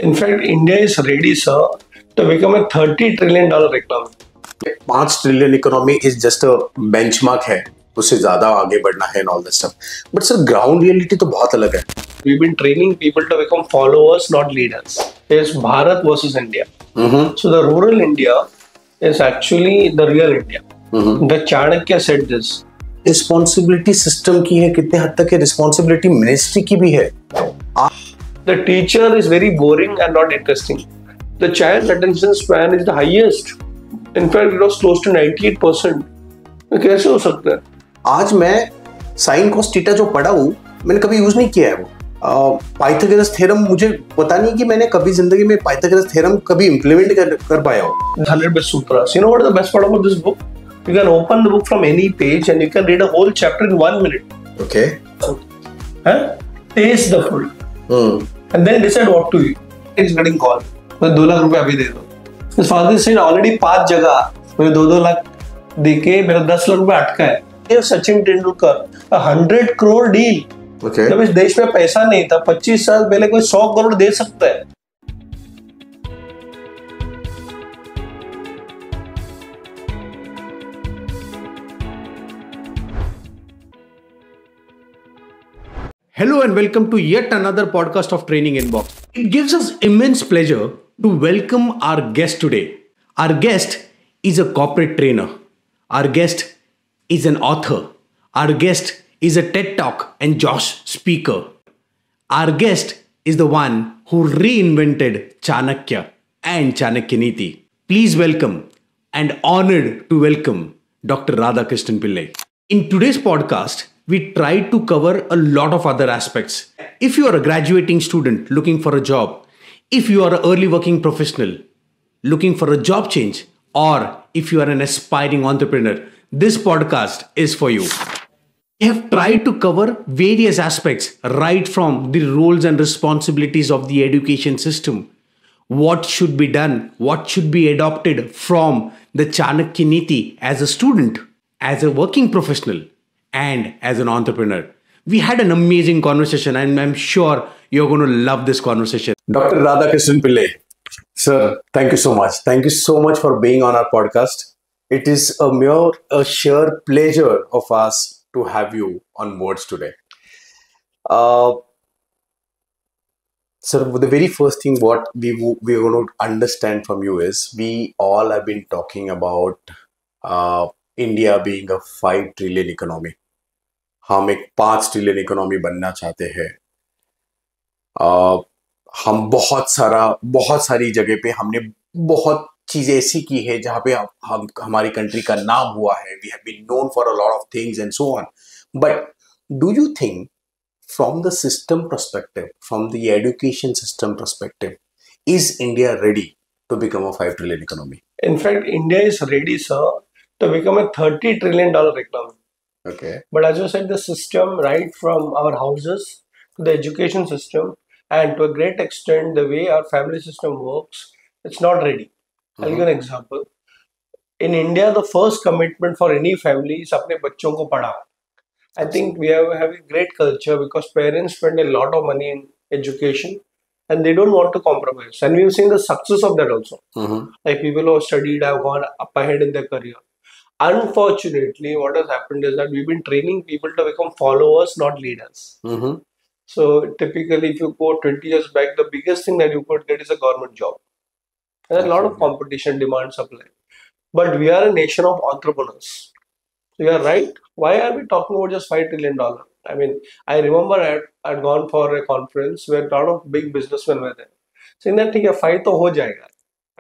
In fact, India is ready, sir, to become a $30 trillion economy. 5 trillion economy is just a benchmark है, उससे ज्यादा आगे बढ़ना है and all that stuff, but sir ground reality तो बहुत अलग है. We've been training people to become followers, not leaders. It's Bharat versus India. So the rural India is actually the real India. The Chanakya said this. Responsibility system की है, कितने हद तक है रिस्पॉन्सिबिलिटी मिनिस्ट्री की भी है. The teacher is very boring and not interesting. The child's attention span is the highest. In fact, it was close to 98%. कैसे हो सकता है? आज मैं साइन कॉस थीटा जो पढ़ा हूँ, मैंने कभी यूज नहीं किया है वो. पाइथागोरस थ्योरम मुझे पता नहीं कि मैंने कभी जिंदगी में पाइथागोरस थ्योरम कभी इम्प्लीमेंट कर पाया हूँ. 100 best sutras. You know what is the best part about this book? You can open the book from any page and you can read a whole chapter in 1 minute. Okay. Taste the food. And then decide what to eat. It's getting called. मुझे 2 लाख रुपए अभी दे दो. His father said already 5 जगह मुझे 2-2 लाख देके मेरा 10 लाख रुपए अटका है. ये Sachin Tendulkar 100 crore deal. Okay. जब इस देश में पैसा नहीं था, 25 साल पहले कोई 100 करोड़ दे सकता है. Hello and welcome to yet another podcast of TrainingInbox. It gives us immense pleasure to welcome our guest today. Our guest is a corporate trainer. Our guest is an author. Our guest is a TED Talk and Josh speaker. Our guest is the one who reinvented Chanakya and Chanakyaniti. Please welcome and honored to welcome Dr. Radhakrishnan Pillai. In today's podcast, we try to cover a lot of other aspects. If you are a graduating student looking for a job, if you are an early working professional looking for a job change, or if you are an aspiring entrepreneur, this podcast is for you. We have tried to cover various aspects right from the roles and responsibilities of the education system, what should be done, what should be adopted from the Chanakyaniti as a student, as a working professional, and as an entrepreneur. We had an amazing conversation and I'm sure you're going to love this conversation. Dr. Radhakrishnan Pillai, sir, thank you so much. Thank you so much for being on our podcast. It is a sheer pleasure of us to have you on board today. Sir, the very first thing what we are going to understand from you is we all have been talking about India being a 5 trillion economy. हम एक 5 trillion economy बनना चाहते हैं. हम बहुत सारी जगह पे हमने बहुत चीजें ऐसी की है जहाँ पे हम हमारी कंट्री का नाम हुआ है. We have been known for a lot of things and so on. But do you think from the system perspective, from the education system perspective, is India ready to become a 5 trillion economy? In fact, India is ready, sir, to become a $30 trillion economy. Okay. But as you said, the system, right from our houses to the education system and to a great extent the way our family system works, it's not ready. I'll give you an example. In India, the first commitment for any family is अपने बच्चों को पढ़ाओ. I think we have a great culture because parents spend a lot of money in education and they don't want to compromise. And we've seen the success of that also. Like people who have studied have gone up ahead in their career. Unfortunately, what has happened is that we've been training people to become followers, not leaders. So typically, if you go 20 years back, the biggest thing that you could get is a government job. And there's a lot of competition, demand, supply. But we are a nation of entrepreneurs. So you are right. Why are we talking about just $5 trillion? I mean, I remember I'd gone for a conference where a lot of big businessmen were there. Saying that, ठीक है, 5 तो हो जाएगा.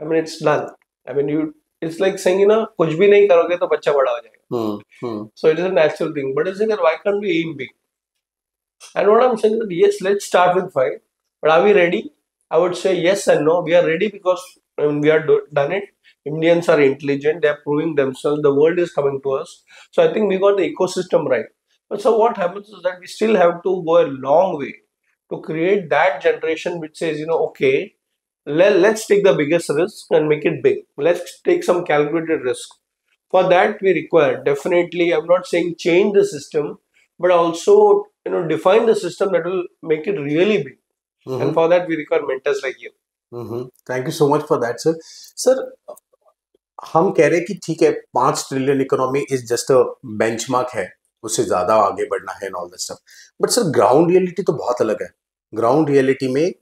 I mean, it's done. I mean, it's like saying, कुछ भी नहीं करोगे तो बच्चा बड़ा हो जाएगा. So it is a natural thing. But it's like, why can't we aim big? And what I'm saying is that yes, let's start with 5. But are we ready? I would say yes and no. We are ready because we have done it. Indians are intelligent. They are proving themselves. The world is coming to us. So I think we got the ecosystem right. But so what happens is that we still have to go a long way to create that generation which says, okay, let's take the biggest risk and make it big. Let's take some calculated risk. For that, we require definitely, I'm not saying change the system, but also define the system that will make it really big. And for that, we require mentors like you. Thank you so much for that sir. Sir, हम कह रहे हैं कि ठीक है, 5 trillion economy is just a benchmark है, उससे ज्यादा आगे बढ़ना है and all that stuff. But sir, ground reality तो बहुत अलग है. ग्राउंड रियलिटी में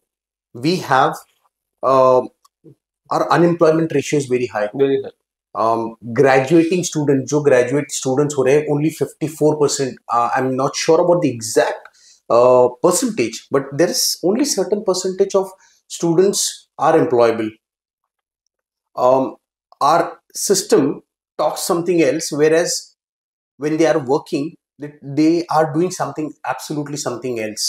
we have our unemployment ratio is very high. Very good. Graduating students, जो graduate students हो रहे हैं, only 54%. I'm not sure about the exact percentage, but there is only certain percentage of students are employable. Our system talks something else, whereas when they are working, they are doing something absolutely something else.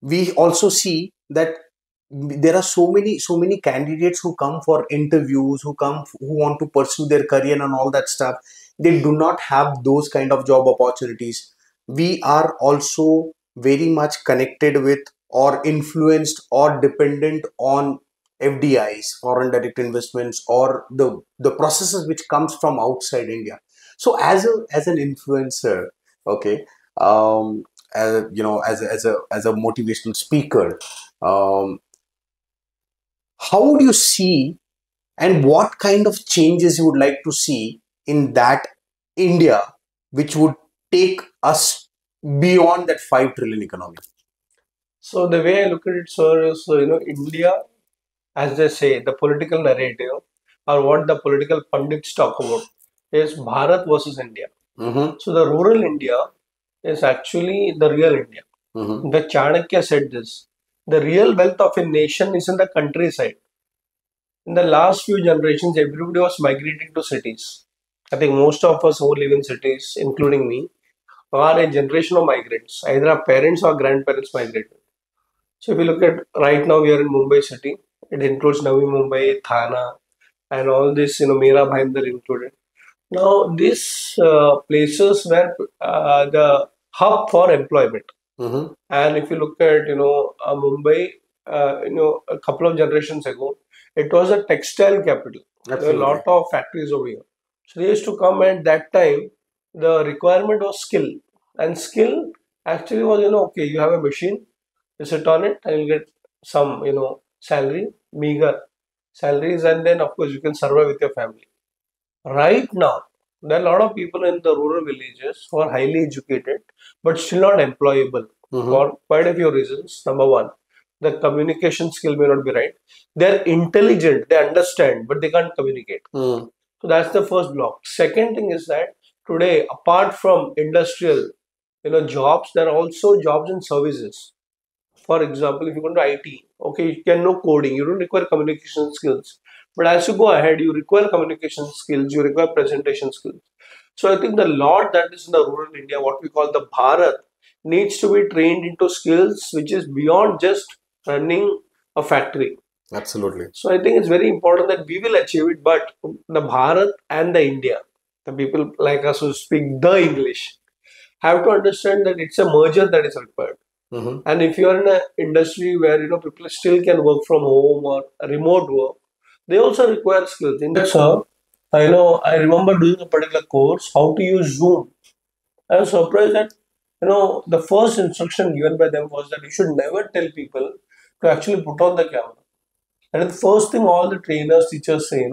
We also see that there are so many candidates who come for interviews, who want to pursue their career and all that stuff. They do not have those kind of job opportunities. We are also very much connected with or influenced or dependent on FDIs, foreign direct investments, or the processes which comes from outside India. So as an influencer, okay, as a motivational speaker, um, how would you see, and what kind of changes you would like to see in that India, which would take us beyond that 5 trillion economy? So the way I look at it, sir, is India, as they say, the political narrative or what the political pundits talk about is Bharat versus India. So the rural India is actually the real India. The Chanakya said this: the real wealth of a nation is in the countryside. In the last few generations, everybody was migrating to cities. I think most of us who live in cities, including me, are a generation of migrants. Either our parents or grandparents migrated. So if you look at right now, we are in Mumbai city. It includes Navi Mumbai, Thana, and all this, Mira Bhayandar included. Now, these places were the hub for employment. And if you look at, Mumbai, a couple of generations ago, it was a textile capital. There were a lot of factories over here. So they used to come, at that time, the requirement was skill. And skill actually was, okay, you have a machine, you sit on it and you'll get some, salary, meager salaries, and then of course you can survive with your family. Right now, there are a lot of people in the rural villages who are highly educated but still not employable for quite a few reasons. Number one, the communication skill may not be right. They're intelligent, they understand, but they can't communicate. So that's the first block. Second thing is that today, apart from industrial, jobs, there are also jobs in services. For example, if you go to IT, okay, you can know coding, you don't require communication skills. But as you go ahead, you require communication skills, you require presentation skills. So I think the lot that is in the rural India, what we call the Bharat, needs to be trained into skills which is beyond just running a factory. Absolutely. So I think it's very important that we will achieve it, but the Bharat and the India, the people like us who speak the English, have to understand that it's a merger that is required. And if you are in an industry where people still can work from home or remote work, they also require skills. In fact, sir, I remember doing a particular course, how to use Zoom. I was surprised that the first instruction given by them was that you should never tell people to actually put on the camera. And the first thing all the trainers, teachers say,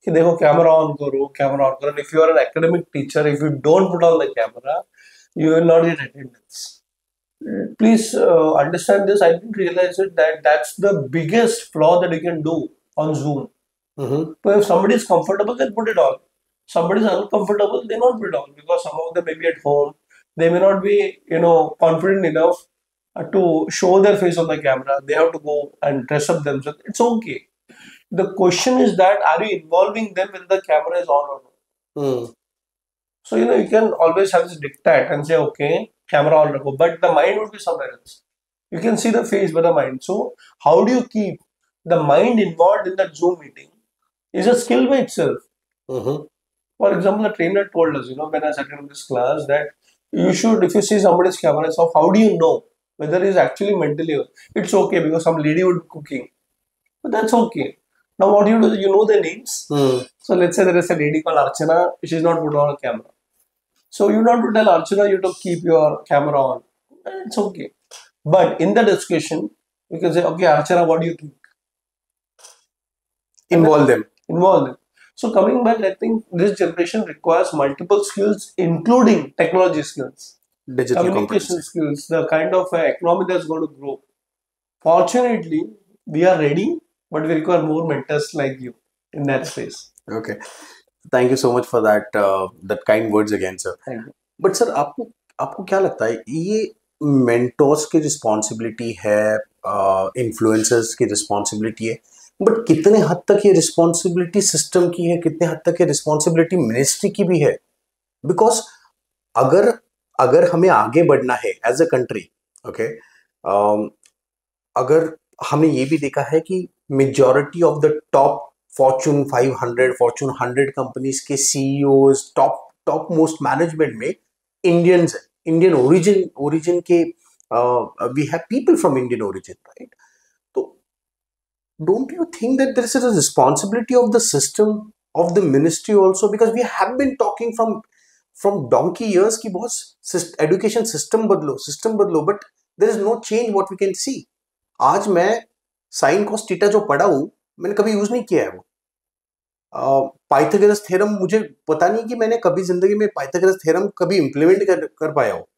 कि देखो camera on करो, camera on करो. And if you are an academic teacher, if you don't put on the camera, you will not get attendance. Please understand this. I didn't realize it that that's the biggest flaw that you can do on Zoom. But if somebody is comfortable, then put it on. Somebody is uncomfortable, they not put it on, because some of them may be at home. They may not be, confident enough to show their face on the camera. They have to go and dress up themselves. It's okay. The question is that are you involving them when the camera is on or not? So, you can always have this diktat and say, okay, camera on, rako, but the mind would be somewhere else. You can see the face but the mind. So, how do you keep the mind involved in that Zoom meeting is a skill by itself. For example, the trainer told us, when I sat in this class, that you should, if you see somebody's camera off, how do you know whether he's actually mentally ill? It's okay because some lady would be cooking. But that's okay. Now, what you do, you know the names. So, let's say there is a lady called Archana, she's not put on a camera. So, you don't have to tell Archana you have to keep your camera on. It's okay. But in the discussion, We can say, okay, Archana, what do you think? Involve them. Involve them. So coming back, I think this generation requires multiple skills, including technology skills, Digital communication competency. skills, the kind of economy that's going to grow. Fortunately, we are ready, but we require more mentors like you in that space. Okay. Thank you so much for that kind words again, sir. Thank you. But sir आपको आपको क्या लगता है ये mentors की responsibility है, influencers की responsibility है, बट कितने हद तक ये रिस्पॉन्सिबिलिटी सिस्टम की है, कितने हद तक ये रिस्पॉन्सिबिलिटी मिनिस्ट्री की भी है? बिकॉज अगर अगर हमें आगे बढ़ना है एज अ कंट्री, ओके, अगर हमने ये भी देखा है कि majority of the top fortune 500 fortune 100 companies के सीईओज, टॉप मोस्ट मैनेजमेंट में इंडियंस, इंडियन ओरिजिन के, we have people from Indian origin, right? तो don't you think that there is a responsibility of the system, of the ministry also? Because we have been talking from donkey years कि बहुत education system बदलो, but there is no change what we can see. आज मैं sine cos theta जो पढ़ा हूँ, मैंने कभी यूज नहीं किया है वो. पाइथागोरस थ्योरम मुझे पता नहीं कि मैंने कभी जिंदगी में पाइथागोरस थ्योरम कभी इंप्लीमेंट कर पाया हो.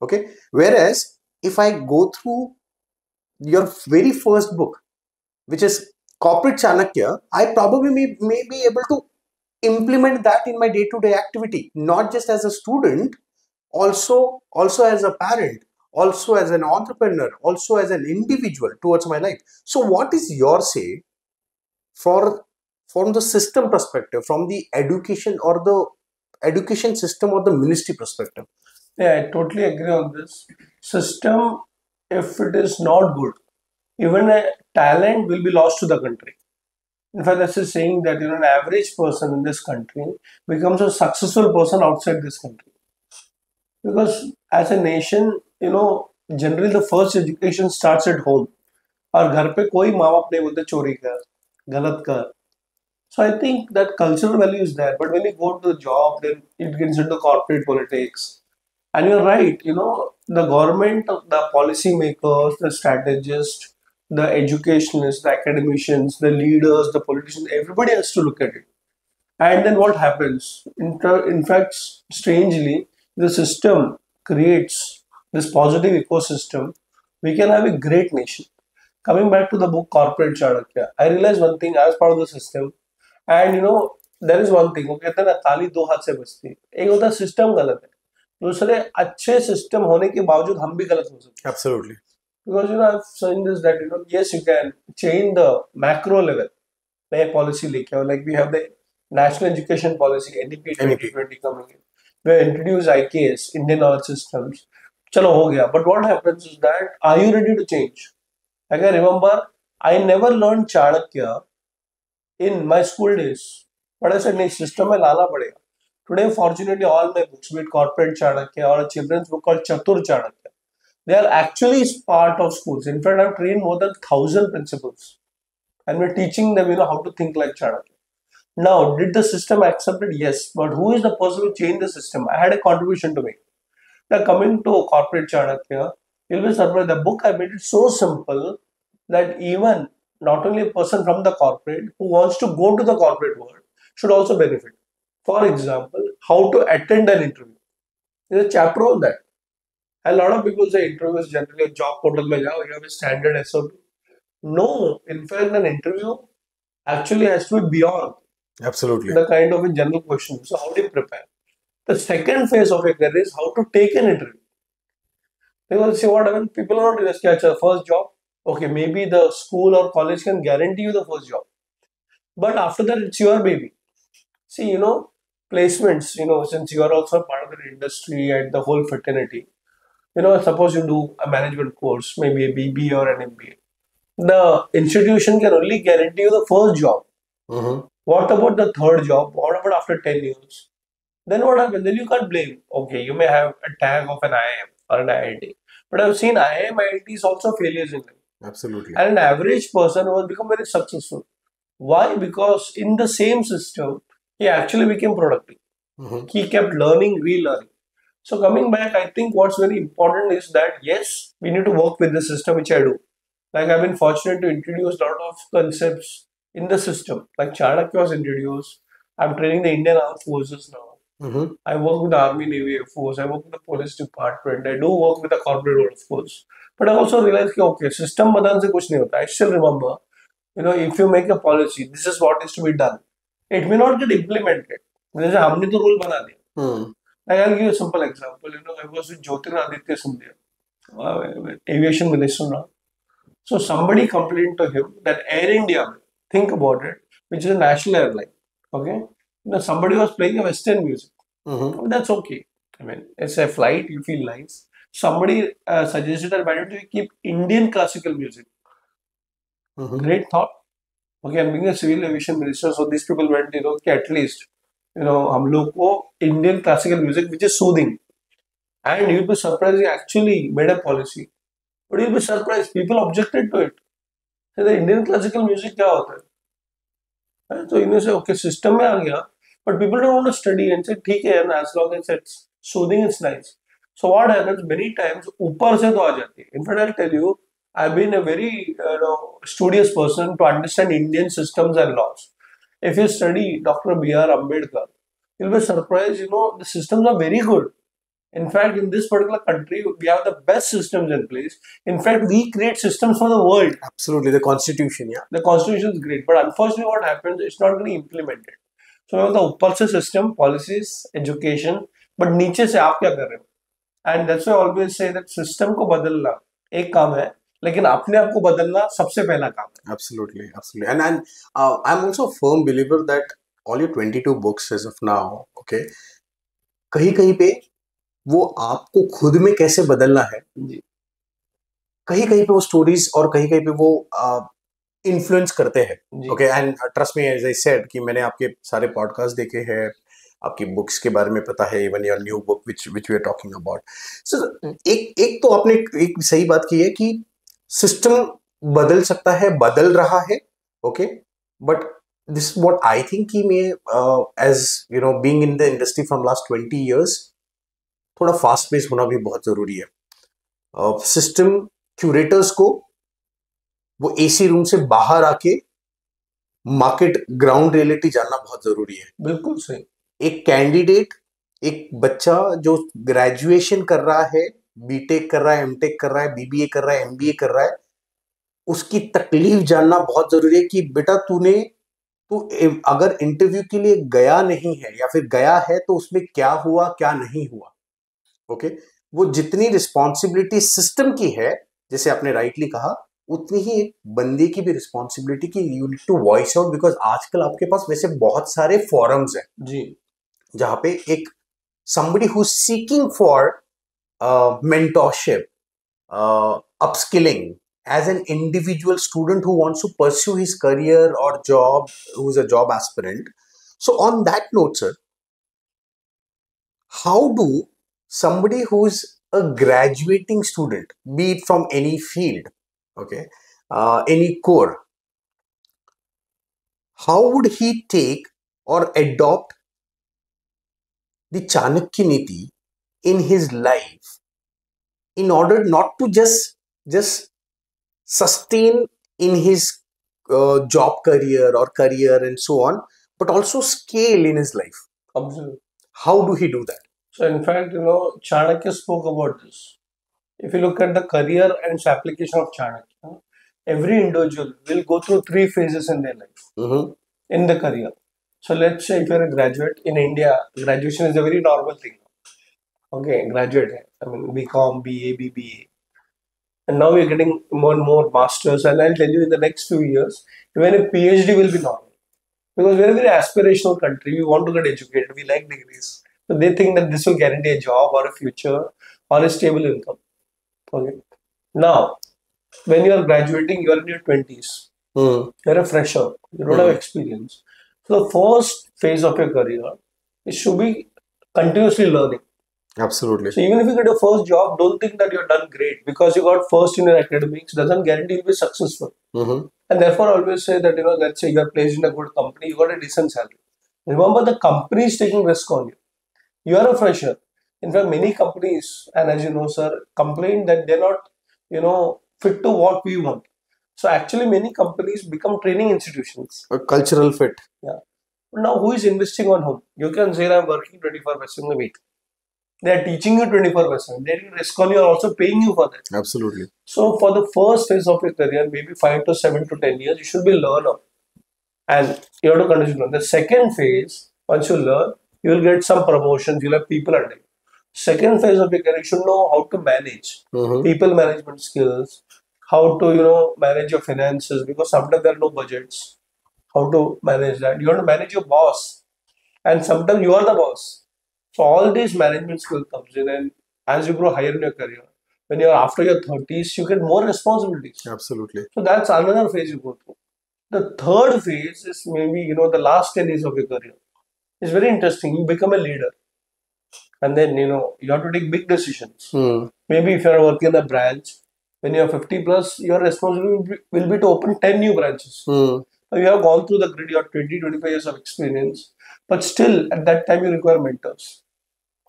Okay, whereas if I go through your very first book which is corporate Chanakya, I probably may be able to implement that in my day-to-day activity, not just as a student, also as a parent, also as an entrepreneur, also as an individual towards my life. So what is your say from the system perspective, from the education or the education system or the ministry perspective? Yeah, I totally agree on this. System, if it is not good, even a talent will be lost to the country. In fact, this is saying that an average person in this country becomes a successful person outside this country. Because as a nation, generally the first education starts at home. और घर पे कोई माँ बाप नहीं बोलते चोरी कर, गलत कर. So I think that cultural value is there. But when you go to the job, then it gets into corporate politics. And you're right, the government, the policy makers, the strategists, the educationists, the academicians, the leaders, the politicians, everybody has to look at it. And then what happens? In fact, strangely, the system creates this positive ecosystem. We can have a great nation. Coming back to the book Corporate Chanakya, I realized one thing as part of the system. And there is one thing, वो कहते हैं ना ताली दो हाथ से बजती है. एक होता है सिस्टम गलत है, दूसरे अच्छे सिस्टम होने के बावजूद हम भी गलत हो सकते हैं. Absolutely. Because I've seen this that yes, you can change the macro level. नए policy लेके आओ, like we have the national education policy NEP 2020 coming in. We introduce IKS, Indian Knowledge Systems. चलो हो गया. But what happens is that, are you ready to change? Like I remember, I never learned Chanakya in my school days. But I said, नहीं, system में लाना पड़ेगा. Today, fortunately, all my books, be it Corporate Chanakya or a children's book called Chatur Chanakya, they are actually part of schools. In fact, I've trained more than 1,000 principals. And we're teaching them, how to think like Chanakya. Now, did the system accept it? Yes. But who is the person who changed the system? I had a contribution to make. Now, coming to Corporate Chanakya, you'll be surprised. The book, I made it so simple that even not only a person from the corporate who wants to go to the corporate world should also benefit. For example, how to attend an interview. There's a chapter on that. A lot of people say interview is generally a job portal mein jao, you have a standard SOP. No, in fact, an interview actually has to be beyond Absolutely. the kind of a general question. So how do you prepare? The second phase of your career is how to take an interview. Because see what happens, people are not interested in first job. Okay, maybe the school or college can guarantee you the first job. But after that, it's your baby. See, placements, since you are also part of the industry and the whole fraternity, suppose you do a management course, maybe a BBA or an MBA. The institution can only guarantee you the first job. Mm-hmm. What about the third job? What about after 10 years? Then what happens? Then you can't blame. Okay, you may have a tag of an IIM or an IIT. But I've seen IIM, IITs also failures in life. Absolutely. And an average person who has become very successful. Why? Because in the same system, he actually became productive. Mm-hmm. He kept learning, relearning. So coming back, I think what's very important is that yes, we need to work with the system, which I do. Like I've been fortunate to introduce a lot of concepts in the system. Like Chanakya was introduced. I'm training the Indian Armed Forces now. I work with the Army, Navy, Air Force. I work with the Police Department. I do work with the corporate world, of course. But I also realized that okay, system बदलने से कुछ नहीं होता. I still remember, if you make a policy, this is what is to be done. It may not get implemented. जैसे हमने तो rule बना दिया. Like I'll give you a simple example. I was with Jyotiraditya Scindia, aviation minister now. So somebody complained to him that Air India, think about it, which is a national airline, okay? Somebody was playing a Western music. That's okay. I mean, it's a flight, you feel nice. Somebody suggested that why don't you keep Indian classical music? Great thought. Okay, I'm being a civil aviation minister, so these people went, okay, at least, हम लोग को Indian classical music, which is soothing. And you'll be surprised, he actually made a policy. But you'll be surprised, people objected to it. So the Indian classical music क्या होता है? So इन्हें से okay system में आ गया, but people don't want to study and say ठीक है ना, as long as it's soothing, it's nice. So what happens many times ऊपर से तो आ जाती है. In fact, I'll tell you, I've been a very studious person to understand Indian systems and laws. If you study Dr. B.R. Ambedkar, you'll be surprised. The systems are very good. In fact, in this particular country, we have the best systems in place. In fact, we create systems for the world. Absolutely, the constitution, yeah. The constitution is great, but unfortunately, what happens? It's not getting implemented. So, the ऊपर से system, policies, education, but नीचे से आप क्या कर रहे हो? And that's why I always say that system को बदलना एक काम है, लेकिन अपने आप को बदलना सबसे पहला काम है. Absolutely, absolutely. And I'm also a firm believer that all your 22 books as of now, okay, कहीं पे वो आपको खुद में कैसे बदलना है, कहीं पे वो स्टोरीज और कहीं पे वो इन्फ्लुएंस करते हैं. Okay, and trust me, as I said कि मैंने आपके सारे पॉडकास्ट देखे हैं, आपकी बुक्स के बारे में पता है, even your new book which we are talking about. So एक तो आपने एक सही बात की है कि सिस्टम बदल सकता है, बदल रहा है. Okay, but this what I think कि मैं as being in the industry from last 20 years, थोड़ा फास्ट पेस होना भी बहुत जरूरी है. सिस्टम क्यूरेटर्स को वो एसी रूम से बाहर आके मार्केट ग्राउंड रियलिटी जानना बहुत जरूरी है. बिल्कुल सही. एक कैंडिडेट, एक बच्चा जो ग्रेजुएशन कर रहा है, बीटेक कर रहा है, एमटेक कर रहा है, बीबीए कर रहा है, एमबीए कर रहा है, उसकी तकलीफ जानना बहुत जरूरी है कि बेटा तू अगर इंटरव्यू के लिए गया नहीं है या फिर गया है तो उसमें क्या हुआ क्या नहीं हुआ. ओके, वो जितनी रिस्पॉन्सिबिलिटी सिस्टम की है, जैसे आपने राइटली कहा, उतनी ही एक बंदे की भी रिस्पॉन्सिबिलिटी की you need to voice out. Because आजकल आपके पास वैसे बहुत सारे फॉरम्स हैं जी, जहां पे एक somebody who's seeking for mentorship, upskilling as an individual student who wants to pursue his career or job, who's a job aspirant. So on that note, sir, how do somebody who's a graduating student, be it from any field, okay, any core, how would he take or adopt the Chanakyaniti in his life in order not to just sustain in his job career or career and so on, but also scale in his life? Absolutely. How do he do that? So in fact, Chanakya spoke about this. If you look at the career and application of Chanakya, every individual will go through 3 phases in their life in the career. So let's say if you're a graduate in India, graduation is a very normal thing. Okay, graduate. I mean, BCom, BA, BBA. And now we're getting more and more masters. And I'll tell you, in the next few years, even a PhD will be normal. Because we're a very aspirational country. We want to get educated. We like degrees. So they think that this will guarantee a job or a future or a stable income. Okay. Now, when you are graduating, you are in your 20s. You're a fresher. You don't have experience. So the first phase of your career, it should be continuously learning. Absolutely. So even if you get your first job, don't think that you're done great because you got first in your academics doesn't guarantee you'll be successful. And therefore, I always say that, let's say you're placed in a good company, you got a decent salary. Remember, the company is taking risk on you. You are a fresher. In fact, many companies, and as you know, sir, complain that they're not, fit to what we want. So actually many companies become training institutions. A cultural fit. Yeah. Now who is investing on whom? You can say I'm working 24 hours in the week. They are teaching you 24 hours. They are risk on you are also paying you for that. Absolutely. So for the first phase of your career, maybe 5 to 7 to 10 years, you should be learner. And you have to continue to learn. The second phase, once you learn, you will get some promotions, you'll have people under you. Second phase of your career, you should know how to manage people management skills, how to manage your finances, because sometimes there are no budgets. How to manage that? You have to manage your boss, and sometimes you are the boss. So all these management skill comes in, and as you grow higher in your career, when you're after your 30s, you get more responsibilities. Absolutely. So that's another phase you go through. The third phase is maybe the last 10 years of your career. It's very interesting. You become a leader, and then you have to take big decisions. Maybe if you're working in a branch, when you're 50 plus, your responsibility will be to open 10 new branches. Now you have gone through the grid, you have 20-25 years of experience, but still at that time you require mentors.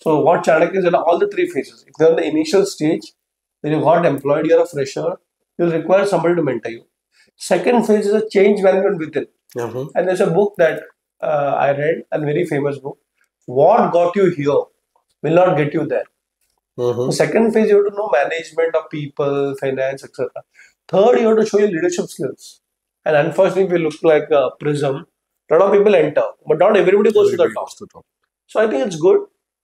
So what Chanakya is, all the three phases. If you're in the initial stage, then you got employed, you're a fresher, you'll require somebody to mentor you. Second phase is a change management within. And there's a book that I read, a very famous book. What got you here will not get you there. The second phase, you have to know management of people, finance, etc. Third, you have to show your leadership skills. And unfortunately, if you look like a prism, a lot of people enter, but not everybody goes to the top. So I think it's good,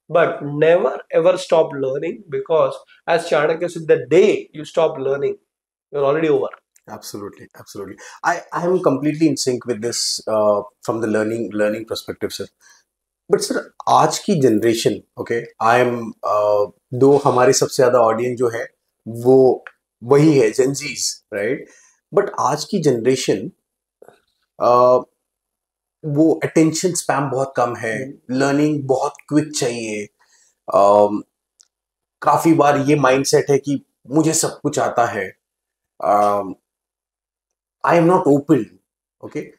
but never ever stop learning, because as Chanakya said, the day you stop learning, you're already over. Absolutely, absolutely. I am completely in sync with this from the learning perspective, sir. But sir, आज की generation, okay, I am दो हमारे सबसे ज़्यादा audience जो है वो वही है Gen Zs, right? But आज की generation वो attention span बहुत कम है, learning बहुत quick चाहिए, काफी बार ये mindset है कि मुझे सब कुछ आता है, I am not open, okay.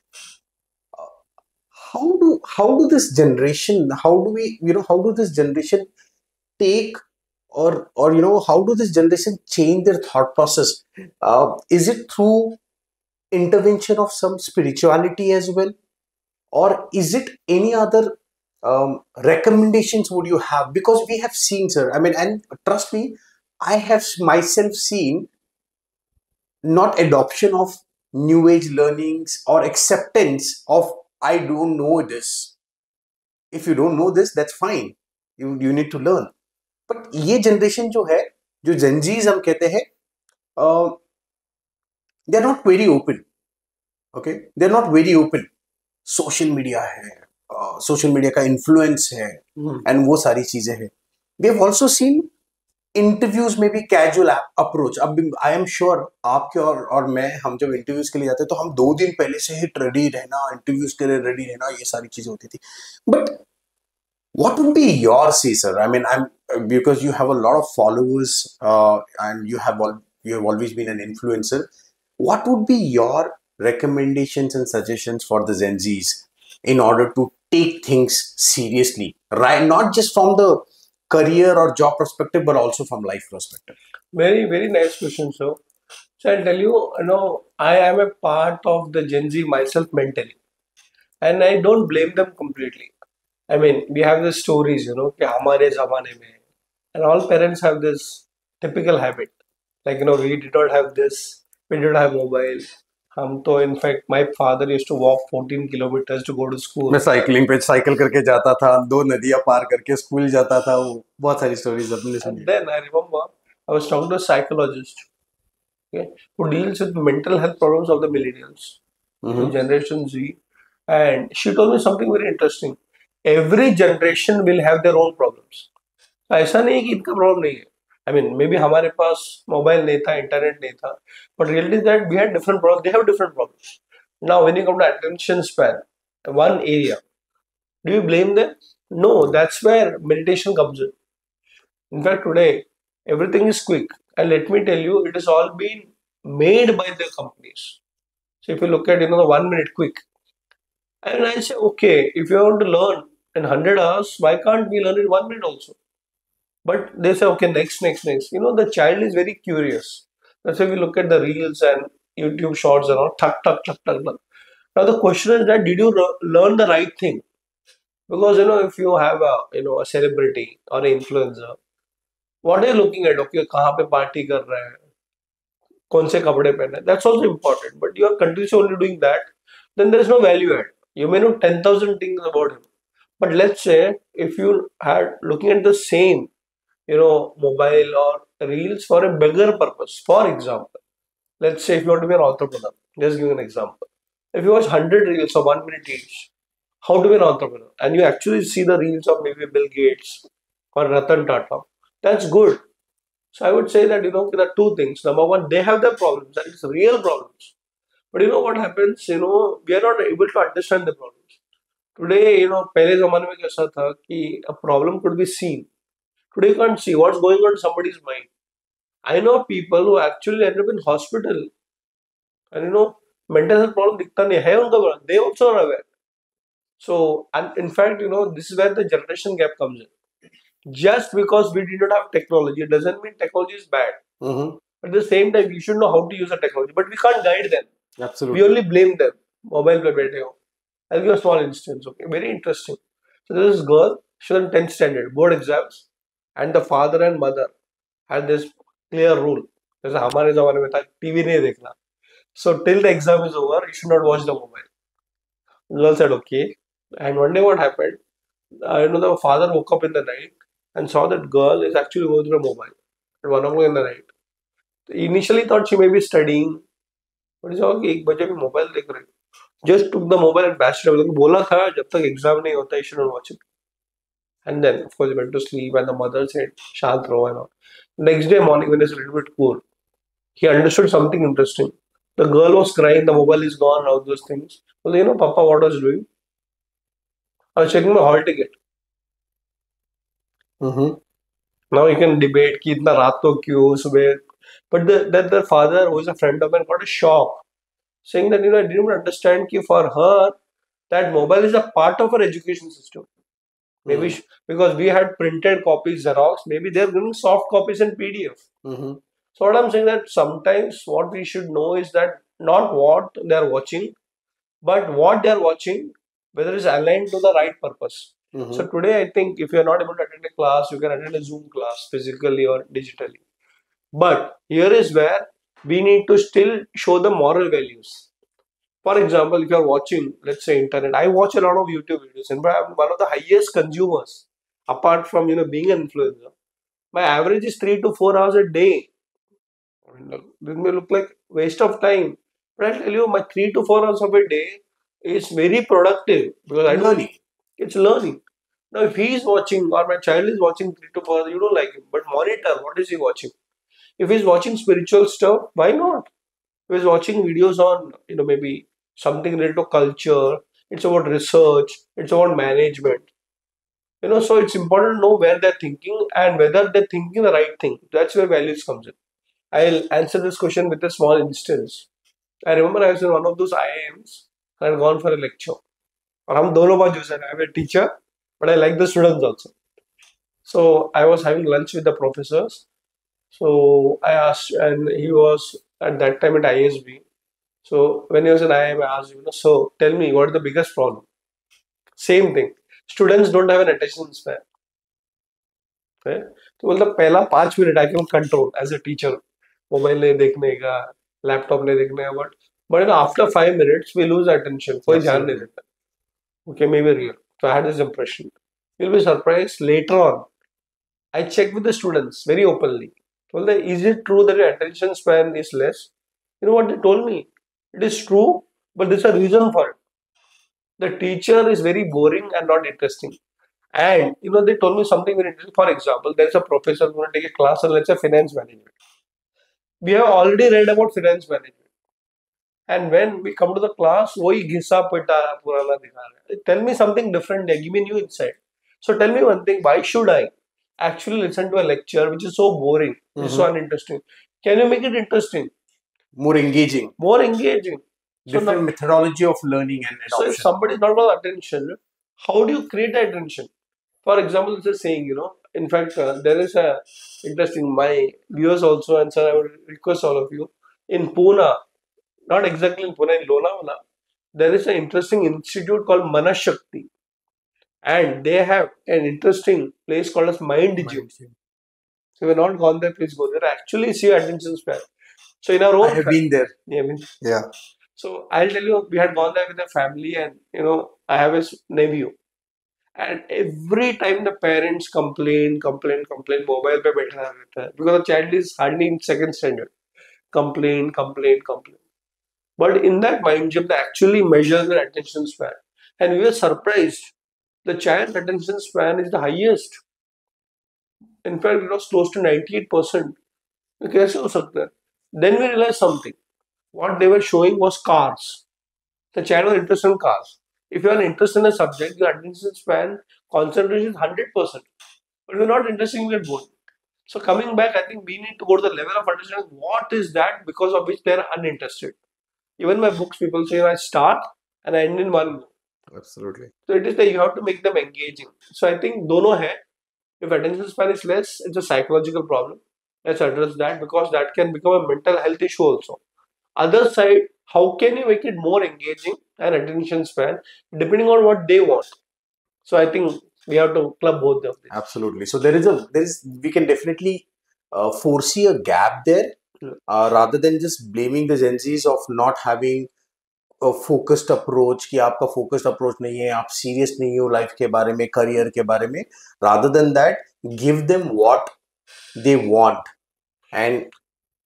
How do this generation, how do this generation take or how do this generation change their thought process? Is it through intervention of some spirituality as well, or is it any other recommendations would you have? Because we have seen, sir, I mean, and trust me, I have myself seen not adoption of new age learnings or acceptance of I don't know this. If you don't know this, that's fine. You need to learn. But ये generation जो है, जो Gen Zs हम कहते हैं, they're not very open. Okay, they're not very open. Social media है, social media का influence है, and वो सारी चीजें हैं. We have also seen interviews में भी कैजुअल अप्रोच. अब आई एम श्योर आपके और मैं, हम जब इंटरव्यूज के लिए जाते तो हम 2 दिन पहले से ही रेडी रहना, इंटरव्यूज के लिए रेडी रहना, ये सारी चीजें होती थी. But what would be your say, sir? I mean, because you have a lot of followers and you have always been an influencer. What would be your recommendations and suggestions for the Gen Zs in order to take things seriously, right? Not just from the career or job perspective, but also from life perspective. Very, very nice question, sir. So I'll tell you, I am a part of the Gen Z myself mentally, and I don't blame them completely. I mean, we have the stories, कि हमारे ज़माने में, and all parents have this typical habit, like we did not have this, we did not have mobile. हम तो in fact my father used to walk 14 kilometers to go to school. मैं cycling पे cycle करके जाता था, 2 नदियां पार करके school जाता था. वो बहुत सारी स्टोरीज अपने सुनी. And then I remember I was talking to a psychologist, okay, who deals with mental health problems of the millennials, Generation Z, and she told me something very interesting. Every generation will have their own problems. ऐसा नहीं है कि इनका problem नहीं है. I mean, maybe हमारे पास mobile नहीं था, इंटरनेट नहीं था, but reality is that we had different problems. They have different problems. Now, when you come to attention span, one area, do you blame them? No, that's where meditation comes in. In fact, today everything is quick, and let me tell you, it has all been made by the companies. So if you look at the 1 minute quick, and I say, okay, if you want to learn in 100 hours, why can't we learn in 1 minute also? But they say, okay, next. The child is very curious. That's why we look at the reels and YouTube shorts and all, tuck, tuck, tuck, tuck, tuck. Now the question is that did you learn the right thing? Because if you have a celebrity or an influencer, what are you looking at? Okay, कहाँ पे party कर रहा है, कौन से कपड़े पहने? That's also important. But you are continuously only doing that, then there is no value add. You may know 10,000 things about him, but let's say if you had looking at the same, mobile or reels for a bigger purpose. For example, let's say if you want to be an entrepreneur, just give an example. If you watch 100 reels of 1 minute each, how to be an entrepreneur, and you actually see the reels of maybe Bill Gates or Ratan Tata, that's good. So I would say that there are two things. Number one, they have their problems, and it's real problems. But what happens? We are not able to understand the problems. Today, पहले ज़माने में कैसा था कि a problem could be seen. Today you can't see what's going on in somebody's mind. I know people who actually end up in hospital, and mental health problem दिखता नहीं है उनका problem. They also are aware. So, and in fact, this is where the generation gap comes in. Just because we did not have technology, it doesn't mean technology is bad. At the same time, we should know how to use the technology, but we can't guide them. Absolutely. We only blame them. Mobile pe baithe ho. I'll give a small instance. Okay, very interesting. So there's this girl. She was in 10th standard board exams, and the father and mother had this clear rule. जैसे हमारे ज़माने में था TV नहीं देखना. So till the exam is over, you should not watch the mobile. The girl said okay. And one day what happened? The father woke up in the night and saw that girl is actually going through a mobile at 1 o'clock in the night. He initially thought she may be studying, but he saw कि एक बजे भी mobile देख रही. Just took the mobile and bashed it away. बोला था जब तक एग्जाम नहीं होता you shouldn't watch it. And then of course he went to sleep and the mother said शांत रहो and all. Next day morning when it's a little bit cool, he understood something interesting. The girl was crying, the mobile is gone, all those things. Well, Papa, what I was doing? I was checking my hall ticket. Now you can debate कि इतना रात को क्यों सुबह. But the father, who is a friend of mine, got a shock, saying that I didn't even understand कि for her that mobile is a part of her education system. Maybe because we had printed copies, Xerox, maybe they're giving soft copies in PDF. So what I'm saying that sometimes what we should know is that not what they're watching, but what they're watching, whether it's aligned to the right purpose. So today I think if you're not able to attend a class, you can attend a Zoom class physically or digitally. But here is where we need to still show the moral values. For example, if you're watching, let's say internet, I watch a lot of YouTube videos and I'm one of the highest consumers apart from being an influencer. My average is 3 to 4 hours a day. This may look like waste of time, but I'll tell you my 3 to 4 hours of a day is very productive because it's learning. Now if he is watching or my child is watching 3 to 4 hours, you don't like him, but monitor what is he watching. If he's watching spiritual stuff, why not? If he's watching videos on maybe something related to culture, it's about research, it's about management. So it's important to know where they're thinking and whether they're thinking the right thing. That's where values comes in. I'll answer this question with a small instance. I remember I was in one of those IIMs and I had gone for a lecture. And I'm a teacher, but I like the students also. So I was having lunch with the professors. So I asked, and he was at that time at ISB. So when he was in IIM, I asked him, so tell me, what is the biggest problem? Same thing. Students don't have an attention span. Okay? So the पहला 5 minute I can control as a teacher. Mobile नहीं देखने का, laptop नहीं देखने का, but after 5 minutes we lose attention. कोई ध्यान नहीं देता. Okay, maybe real. So I had this impression. You'll be surprised later on. I checked with the students very openly. Well, is it true that your attention span is less? You know what they told me? It is true, but there's a reason for it. The teacher is very boring and not interesting. And they told me something very interesting. For example, there's a professor who will take a class on, let's say, finance management. We have already read about finance management. And when we come to the class, वही घिसा पिटा पुराना दिखा रहा है. Tell me something different. Give me new insight. So tell me one thing. Why should I actually listen to a lecture which is so boring, which is so uninteresting? Can you make it interesting? More engaging. More engaging. Different methodology of learning and adoption. So if somebody is not about attention, how do you create that attention? For example, it's a saying, in fact, there is a interesting, my viewers also, and sir, I would request all of you, in Pune, not exactly in Pune, in Lonavala, there is an interesting institute called Manashakti, and they have an interesting place called as Mind Gym. So if you've not gone there, please go there. Actually, see your attention span. So in our I own have been there. yeah, I mean, Yeah. so I'll tell you, we had gone there with a family, and I have a nephew, and every time the parents complain, mobile पे बैठा रहता है because the child is hardly in second standard. Complain. But in that mind gym, they actually measure their attention span, and we were surprised. The child's attention span is the highest. In fact, it was close to 98%. कैसे हो सकता है? Then we realized something. What they were showing was cars. The child was interested in cars. If you are interested in a subject, your attention span concentration is 100%. But if you're not interested, you get bored. So coming back, I think we need to go to the level of understanding what is that because of which they are uninterested. Even my books, people say I start and I end in one go. Absolutely. So it is that you have to make them engaging. So I think dono hai. If attention span is less, it's a psychological problem. Let's address that because that can become a mental health issue also. Other side, how can you make it more engaging and attention span depending on what they want? So I think we have to club both of these. Absolutely. So we can definitely foresee a gap there, rather than just blaming the Gen Zs of not having a focused approach कि आपका focused approach नहीं है, आप serious नहीं हो life के बारे में, career के बारे में. Rather than that, give them what they want and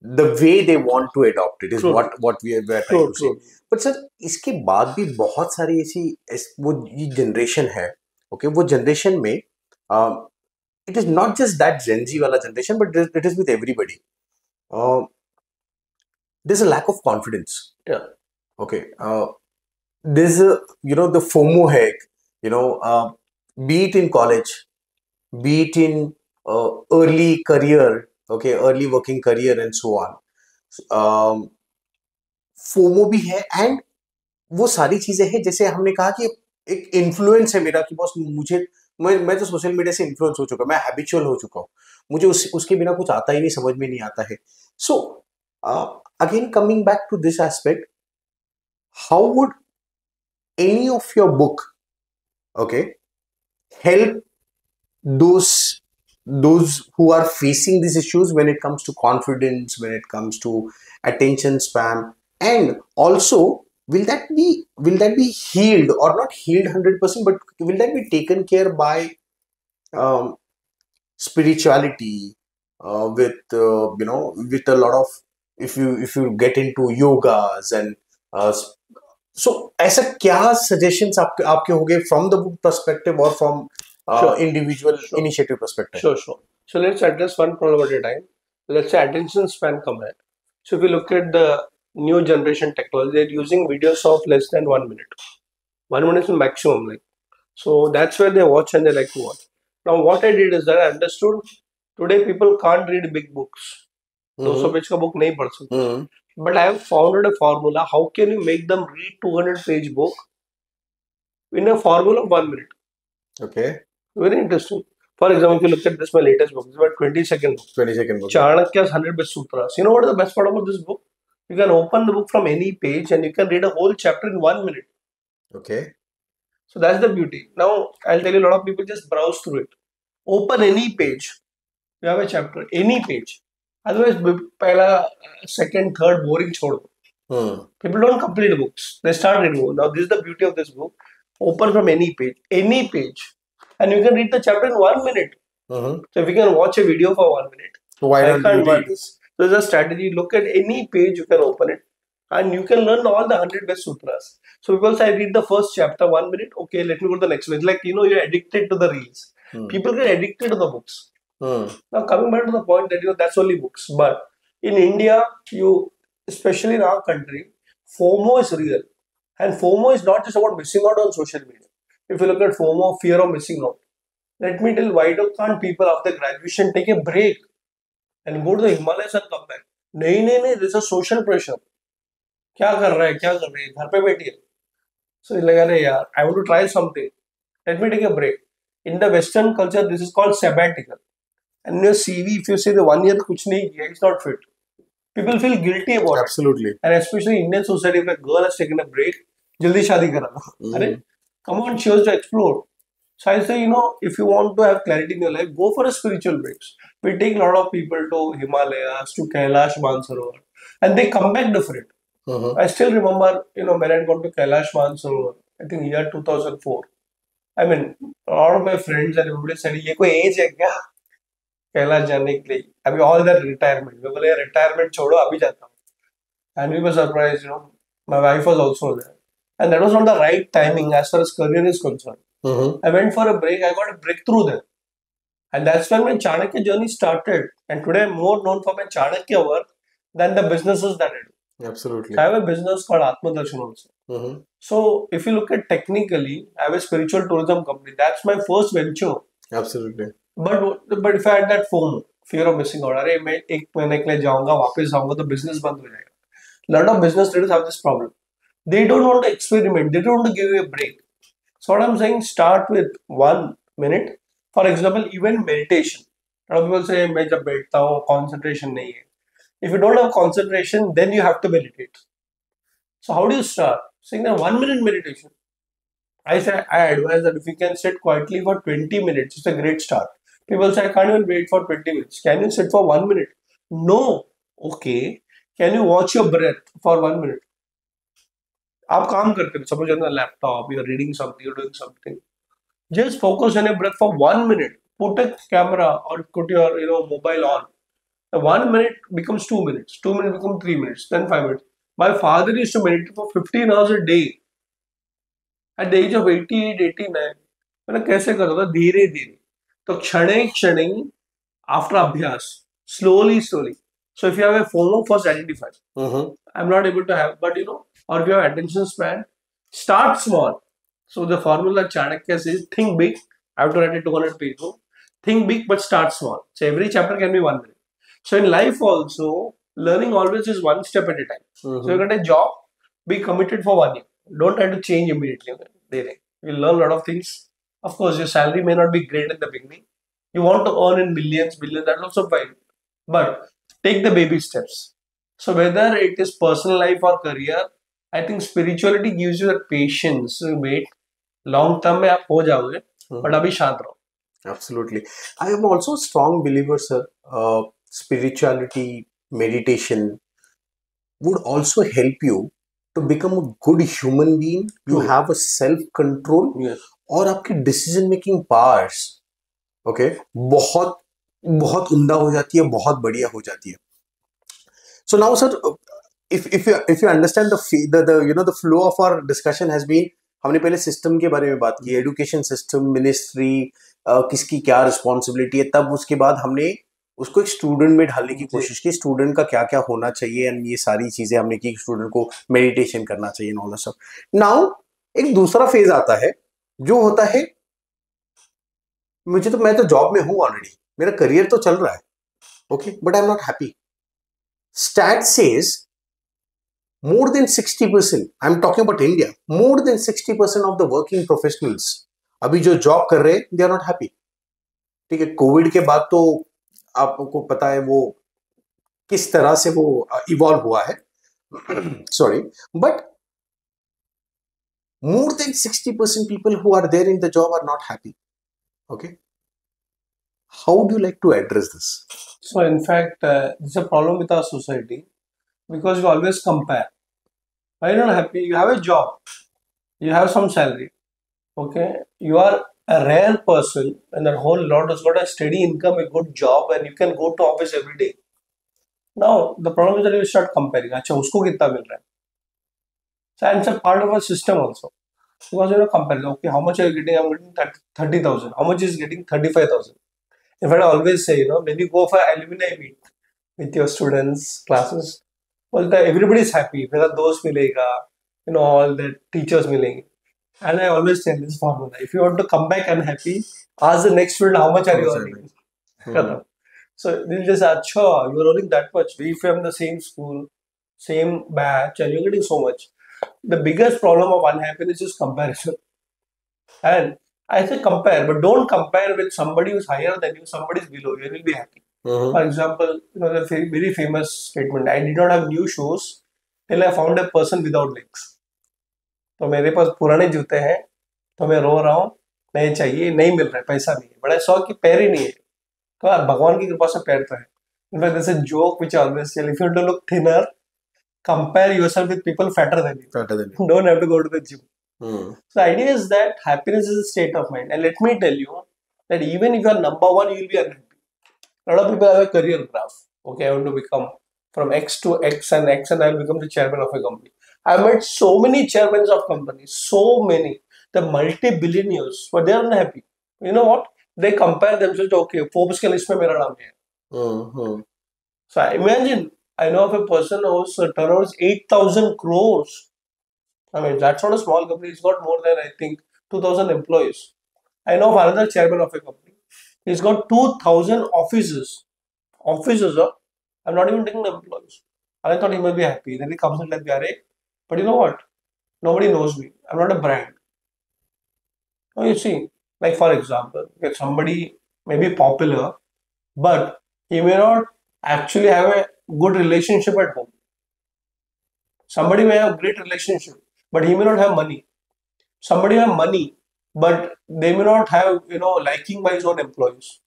the way they want to adopt it is True. what we are trying to say. But sir, इसके बाद भी बहुत सारी वो generation है, okay, वो generation में it is not just that Gen Z wala generation, but it is with everybody. There's a lack of confidence. Yeah. Okay. There's the FOMO hack, be it in college, be it in early career, okay, early working career and so on. FOMO भी है and वो सारी चीजें हैं जैसे हमने कहा कि एक इन्फ्लुएंस है मेरा कि बॉस मैं तो सोशल मीडिया से इन्फ्लुएंस हो चुका, मैं हैबिचुअल हो चुका हूँ, मुझे उसके बिना कुछ आता ही नहीं, समझ में नहीं आता है. So again coming back to this aspect, how would any of your book okay help those who are facing these issues when it comes to confidence, when it comes to attention span, and also will that be healed or not healed 100%, but will that be taken care by spirituality, with a lot of, if you get into yogas and so ऐसा क्या suggestions आपके होंगे from the book perspective or from individual initiative perspective? Sure. So let's address one problem at a time. Let's say attention span come hai. So if you look at the new generation technology, they're using videos of less than 1 minute. 1 minute is the maximum. So that's where they watch and they like to watch. Now what I did is that I understood today people can't read big books. 200 page का book नहीं पढ़ सकते. But I have founded a formula. How can you make them read 200-page book in a formula of 1 minute? Okay. Very interesting. For example, if you look at this, my latest book, it's about 20-second book. 20-second book. Chanakya's 100 Best Sutras. You know what is the best part about this book? You can open the book from any page and you can read a whole chapter in 1 minute. Okay. So that's the beauty. Now, I'll tell you, a lot of people just browse through it. Open any page. You have a chapter. Any page. Otherwise, pehla, second, third, boring chhod do. People don't complete books. They start reading. Now, this is the beauty of this book. Open from any page, and you can read the chapter in 1 minute. So if you can watch a video for 1 minute, why don't you read this? There's a strategy. Look at any page, you can open it, and you can learn all the 100 best sutras. So people say, I read the first chapter, 1 minute. Okay, let me go to the next one. It's like, you're addicted to the reels. People get addicted to the books. Now coming back to the point that that's only books, but in India, especially in our country, FOMO is real, and FOMO is not just about missing out on social media. If you look at FOMO, fear of missing out, let me tell, why can't people after graduation take a break and go to the Himalayas and come back? नहीं, there's a social pressure. क्या कर रहा है घर पे बैठी है. So it's like, अरे यार, I want to try something. Let me take a break. In the Western culture, this is called sabbatical. And in your CV, if you say the 1 year kuch nahi kiya, it's not fit. people feel guilty about Absolutely. it. And especially in Indian society, if a girl has taken a break, jaldi shadi kara do. Arey, come on, she has to explore. So I say, if you want to have clarity in your life, go for a spiritual breaks. We take a lot of people to Himalayas, to Kailash Mansarovar, and they come back different. I still remember, when I had gone to Kailash Mansarovar, I think year 2004. I mean, a lot of my friends and everybody said, ये कोई age है क्या कैलाश जाने के लिए? अभी all that retirement. मैं बोले retirement छोड़ो अभी जाता हूँ. And we were surprised, my wife was also there. And that was not the right timing as far as career is concerned. I went for a break, I got a breakthrough there. And that's when my Chanakya journey started. And today I'm more known for my Chanakya work than the businesses that I do. Absolutely. So I have a business called Atma Darshan also. So if you look at technically, I have a spiritual tourism company. That's my first venture. Absolutely. But if I had that FOMO, fear of missing out, अरे मैं एक महीने के लिए जाऊंगा वापस आऊंगा तो business बंद हो जाएगा. Lot of business leaders have this problem. They don't want to experiment. They don't want to give you a break. So what I'm saying, start with 1 minute. For example, even meditation. A lot of people say, मैं जब बैठता हूँ concentration नहीं है. If you don't have concentration, then you have to meditate. So how do you start? Saying that 1 minute meditation. I advise that if you can sit quietly for 20 minutes, it's a great start. People say, I can't even wait for 20 minutes. Can you sit for 1 minute? No. Okay. Can you watch your breath for 1 minute? आप काम करते हो, suppose you're on a laptop, you're reading something, you're doing something. Just focus on your breath for 1 minute. Put a camera or put your mobile on. 1 minute becomes 2 minutes. 2 minutes becomes 3 minutes. Then 5 minutes. My father used to meditate for 15 hours a day. At the age of 88, 89. मैंने कैसे करता था धीरे धीरे तो क्षणे after abhyas slowly. So if you have a FOMO, first identify. I'm not able to have, but or if you have attention span, start small. So the formula Chanakya says, think big. I have to write it 200 pages. Think big, but start small. So every chapter can be 1 minute. So in life also, learning always is one step at a time. So you get a job, be committed for 1 year. Don't try to change immediately. You'll learn a lot of things. Of course, your salary may not be great in the beginning. You want to earn in millions, billions, that's also fine. But take the baby steps. So whether it is personal life or career, I think spirituality gives you that patience. Wait, long term में आप हो जाओगे, but अभी शांत रहो. Absolutely. I am also a strong believer, sir. Spirituality, meditation would also help you to become a good human being. You have a self-control. Yes. और आपकी decision making powers, okay, बहुत बहुत उम्दा हो जाती है, बहुत बढ़िया हो जाती है. So now, sir, if you understand the flow of our discussion has been, हमने पहले सिस्टम के बारे में बात की, एजुकेशन सिस्टम, मिनिस्ट्री, किसकी क्या रिस्पॉन्सिबिलिटी है, तब उसके बाद हमने उसको एक स्टूडेंट में ढालने की कोशिश की, स्टूडेंट का क्या क्या होना चाहिए, एंड ये सारी चीजें हमने की, स्टूडेंट को मेडिटेशन करना चाहिए and all that stuff. Now एक दूसरा फेज आता है जो होता है, मैं तो जॉब में हूं ऑलरेडी, मेरा करियर तो चल रहा है, okay, but I am not happy. Stat says more than 60%, I'm talking about India, more than 60% of the working professionals अभी जो जॉब कर रहे हैं, they are not happy. ठीक है, कोविड के बाद तो आपको पता है वो किस तरह से वो इवॉल्व हुआ है. Sorry, but more than 60% people who are there in the job are not happy. Okay, how do you like to address this? So in fact, this is a problem with our society because you always compare. Why you're not happy? You have a job, you have some salary, okay, you are a rare person and the whole lot has got a steady income, a good job, and you can go to office every day. Now the problem is that you start comparing. अच्छा उसको कितना मिल रहा है? So it's a part of a system also because compare. Okay, how much are you getting? I'm getting 30,000. How much is getting? 35,000. In fact, I always say, when you go for alumni meet with your students, classes, well, everybody is happy. Whether those milega, all the teachers milenge. And I always tell this formula: if you want to come back unhappy, ask the next student how much are you earning. So they'll just say, "Acha, you're earning that much. We from the same school, same batch, and you're getting so much." The biggest problem of unhappiness is comparison. And I say compare, but don't compare with somebody who's higher than you, somebody is below you. You will be happy. For example, the very famous statement, I did not have new shoes till I found a person without legs. तो मेरे पास पुराने जूते हैं, तो मैं रो रहा हूँ, नहीं चाहिए, नहीं मिल रहा है, पैसा नहीं है, बट आई सॉ कि पैर ही नहीं है, तो यार भगवान की कृपा से पैर तो है. In fact, there's a joke which I always tell: if you want to look thinner, compare yourself with people fatter than you. Better than You don't have to go to the gym. you. So the idea is that happiness is a state of mind. And let me tell you that even if you are number one, you will be unhappy. A lot of people have a career graph. Okay, I want to become from X to X and I will become the chairman of a company. I've met so many chairmen of companies, so many, the multi-billionaires, but they are unhappy. You know what? They compare themselves to, okay, Forbes के list में मेरा नाम है. So I imagine, I know of a person whose turnover is 8,000 crores. I mean, that's not a small company. He's got more than, I think, 2,000 employees. I know of another chairman of a company. He's got 2,000 offices. Offices, I'm not even taking the employees. I thought he might be happy. Then he comes in like, but you know what? Nobody knows me. I'm not a brand. Now you see, like for example, if somebody may be popular, but he may not actually have a good relationship at home. Somebody may have great relationship, but he may not have money. Somebody have money, but they may not have, liking by his own employees.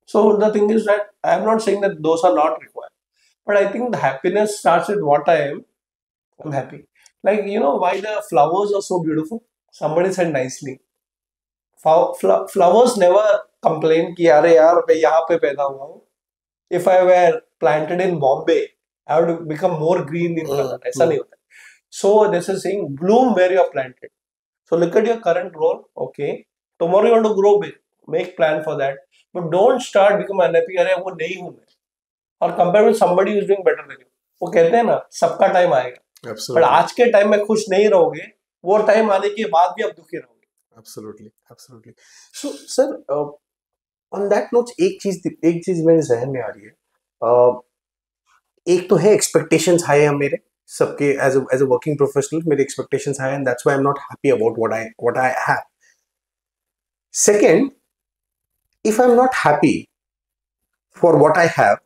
So the thing is that I am not saying that those are not required, but I think the happiness starts with what I am. I'm happy. Like, why the flowers are so beautiful? Somebody said nicely. Flowers never complain कि अरे यार मैं यहाँ पे पैदा हुआ हूँ. If I were planted in Bombay, I would become more green in color. ऐसा नहीं होता. So this is saying bloom where you are planted. So look at your current role. Okay, tomorrow you want to grow big. Make plan for that. But don't start become unhappy. अरे वो नहीं हूँ मैं. और compare with somebody who is doing better than you. वो कहते हैं ना सबका टाइम आएगा. Absolutely. But आज के टाइम में खुश नहीं रहोगे. वो टाइम आने के बाद भी आप दुखी रहोगे. Absolutely, absolutely. So, sir, on that note, एक चीज मेरे जहन में आ रही है. एक तो है expectations high है मेरे सबके as a working professional, मेरे expectations high, and that's why I'm not happy about what I have. Second, if I'm not happy for what I have,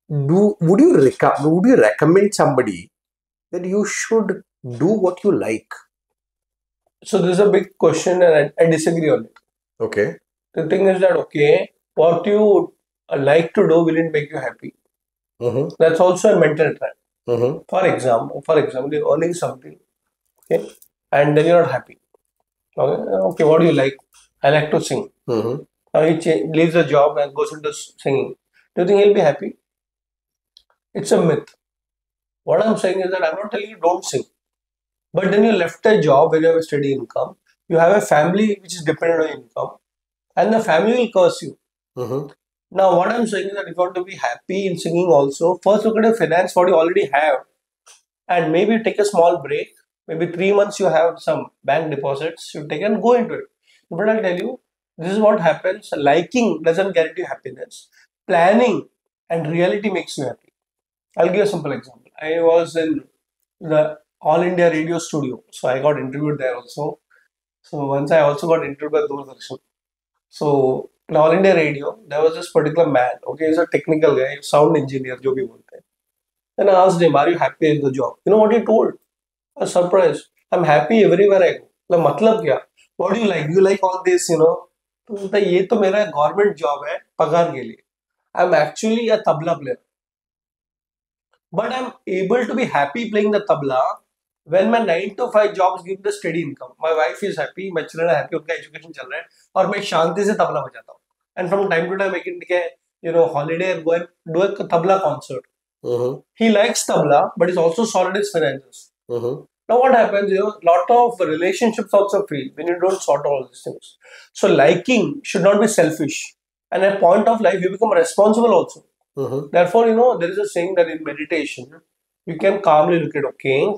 would you recommend somebody that you should do what you like? So this is a big question and I disagree on it. Okay. The thing is that, okay, what you like to do will it make you happy? That's also a mental trap. For example, you're earning something, okay, and then you're not happy. Okay, what do you like? I like to sing. Now he leaves the job and goes into singing. Do you think he'll be happy? It's a myth. What I'm saying is that I'm not telling you don't sing. But then you left a job where you have a steady income. You have a family which is dependent on income. And the family will curse you. Now what I'm saying is that if you want to be happy in singing also, first look at your finance, what you already have. And maybe take a small break. Maybe 3 months you have some bank deposits. You take and go into it. But I'll tell you, this is what happens. Liking doesn't guarantee happiness. Planning and reality makes you happy. I'll give you a simple example. I was in the All India Radio Studio. So I got interviewed there also. So once I also got interviewed by Doordarshan. So in All India Radio, there was this particular man. Okay, he's a technical guy, sound engineer, jo bhi bolte hain. Then I asked him, are you happy in the job? You know what he told? I was surprised. I'm happy everywhere I go. The matlab kya? What do you like? You like all this, तो बोलता है ये तो मेरा government job है पगार के लिए. I'm actually a tabla player. But I'm able to be happy playing the tabla when my 9 to 5 jobs give the steady income. My wife is happy, my children are happy, उनका education चल रहा है और मैं शांति से तबला बजाता हूँ. And from time to time I can take a holiday and go and do a tabla concert. He likes tabla, but he's also sorted his finances. Now what happens, lot of relationships also fail when you don't sort all these things. So liking should not be selfish. And at a point of life, you become responsible also. Therefore, there is a saying that in meditation, you can calmly look at, okay,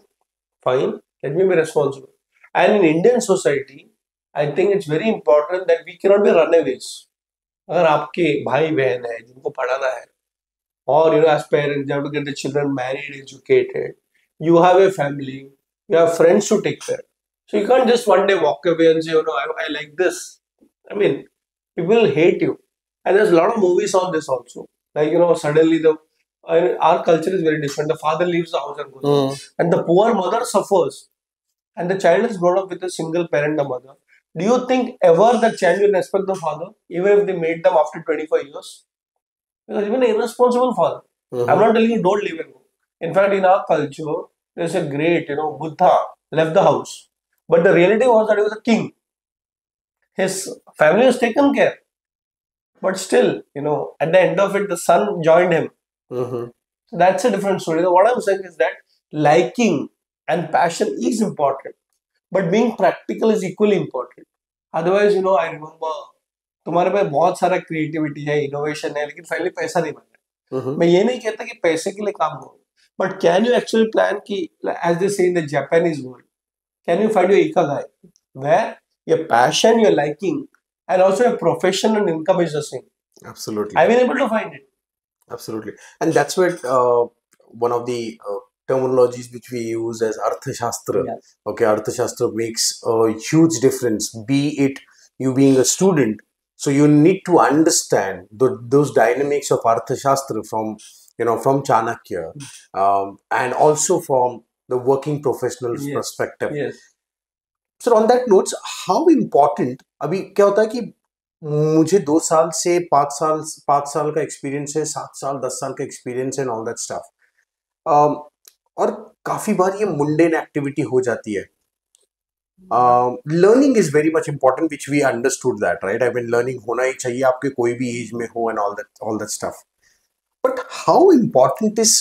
fine, let me be responsible. And in Indian society, I think it's very important that we cannot be runaways. अगर आपके भाई बहन है जिनको पढ़ाना है और as parents you have to get the children married, educated, you have a family, you have friends to take care. So you can't just one day walk away and say, I like this. I mean, people will hate you. And there's a lot of movies on this also. Like, suddenly our culture is very different. The father leaves the house and goes out. And the poor mother suffers. And the child is grown up with a single parent, the mother. Do you think ever the child will respect the father, even if they made them after 25 years? Because even an irresponsible father. I'm not telling you don't live and go. In fact, in our culture, there's a great, Buddha left the house. But the reality was that he was a king. His family was taken care. But still, at the end of it, the son joined him. So that's a different story. What I'm saying is that liking and passion is important. But being practical is equally important. Otherwise, I remember, तुम्हारे पास बहुत सारा creativity है, innovation है, लेकिन finally पैसा नहीं बना. मैं ये नहीं कहता कि पैसे के लिए काम करो, but can you actually plan कि, as they say in the Japanese word, can you find your ikigai, where your passion, your liking, and also your profession and income is the same. Absolutely. I've been able to find it. Absolutely. And that's what one of the terminologies which we use as Arthashastra. Yes. Okay, Arthashastra makes a huge difference, be it you being a student. So you need to understand those dynamics of Arthashastra from Chanakya, and also from the working professional's perspective. Yes. Sir on that notes how important, अभी क्या होता है कि मुझे 2 साल से 5 साल का एक्सपीरियंस है, 7 साल 10 साल का एक्सपीरियंस है एंड ऑल दैट स्टफ, और काफी बार ये मुंडेन एक्टिविटी हो जाती है. Learning is very much important which we understood that, right? I mean learning होना ही चाहिए आपके कोई भी एज में हो and all that stuff. But how important is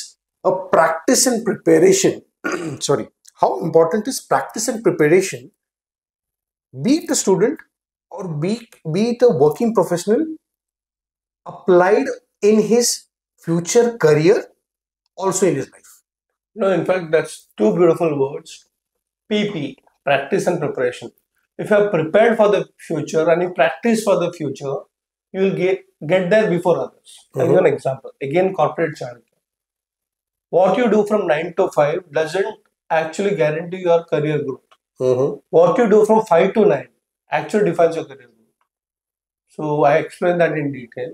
a practice and preparation sorry how important is practice and preparation, be it a student or be it a working professional, applied in his future career, also in his life? No, in fact, that's two beautiful words. PP, practice and preparation. If you are prepared for the future and you practice for the future, you will get there before others. I'll give an example. Again, corporate Chanakya. What you do from 9 to 5 doesn't actually guarantee your career growth. What you do from 5 to 9 actually defines your career growth. So I explained that in detail.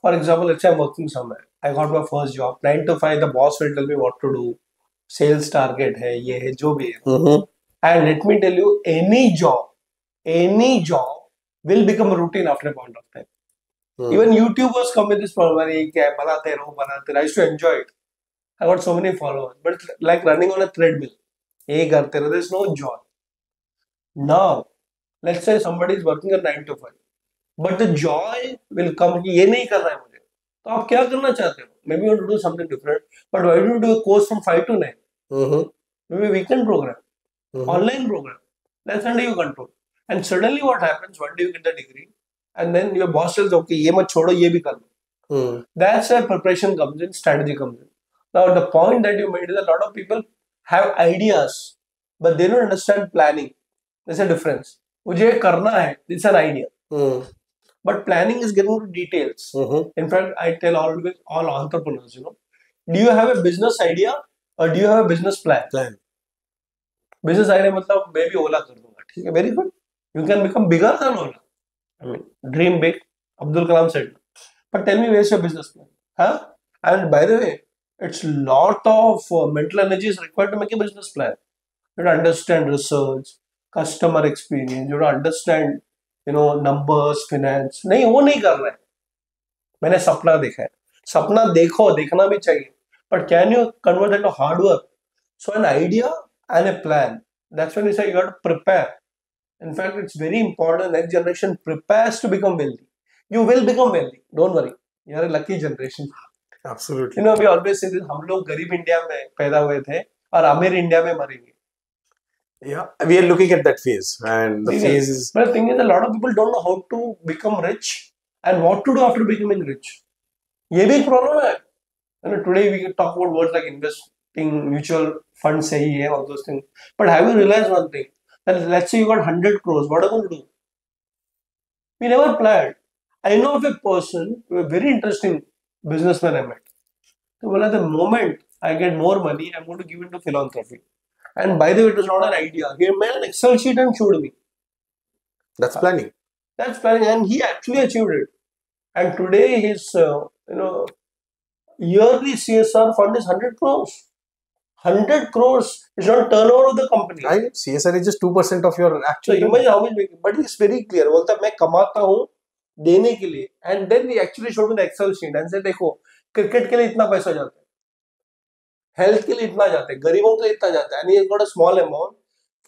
For example, let's say I'm working somewhere. I got my first job. 9 to 5, the boss will tell me what to do. Sales target hai, ye hai, jo bhi hai. And let me tell you, any job will become a routine after a point of time. Even YouTubers come with this problem. Banate raho. I used to enjoy it. I got so many followers. But it's like running on a treadmill. There's no joy. Now, let's say somebody is working at 9 to 5, but the joy will come कि ये नहीं कर रहा है मुझे, तो आप क्या करना चाहते हो? Maybe you want to do something different, but why don't you do a course from 5 to 9? Maybe weekend program, online program, that's under your control. And suddenly what happens, one day you get the degree, and then your boss says, okay, ये मत छोड़ो, ये भी कर लो. That's where preparation comes in, strategy comes in. Now, the point that you made is a lot of people have ideas, but they don't understand planning. There's a difference. मुझे करना है, it's an idea. But planning is getting to details. In fact, I tell all entrepreneurs, do you have a business idea or do you have a business plan? Business idea मतलब मैं भी ओला कर दूंगा, ठीक है, very good. You can become bigger than Ola. I mean, dream big. Abdul Kalam said. But tell me, where's your business plan? Huh? And by the way, it's lot of mental energy is required to make a business plan. You have to understand research, customer experience, you have to understand, numbers, finance. नहीं, वो नहीं कर रहा है. मैंने सपना देखा है. सपना देखो, देखना भी चाहिए. But can you convert that to hard work? So an idea and a plan. That's when you say you got to prepare. In fact, it's very important next generation prepares to become wealthy. You will become wealthy. Don't worry. You are a lucky generation. Absolutely. We always say this, हम लोग गरीब India में पैदा हुए थे और अमीर India में मरेंगे. Yeah, we are looking at that phase, and the phase is. But the thing is, a lot of people don't know how to become rich and what to do after becoming rich. ये भी एक problem है. Today we can talk about words like investing, mutual funds, सही है, all those things. But have you realized one thing? That let's say you got 100 crores. What are you going to do? We never planned. I know of a person, a very interesting businessman I met. So, well, at the moment I get more money, I'm going to give it to philanthropy. And by the way, it was not an idea. He made an Excel sheet and showed me. That's planning. That's planning, and he actually achieved it. And today his yearly CSR fund is 100 crores. 100 crores is not turnover of the company. Right? CSR is just 2% of your So actual. imagine how much, but it's very clear. बोलता है मैं कमाता हूँ देने के लिए, and then he actually showed me the Excel sheet and said देखो cricket के लिए इतना पैसा जाता है, हेल्थ के लिए इतना जाता है, गरीबों के लिए इतना जाता है, and he has got a small amount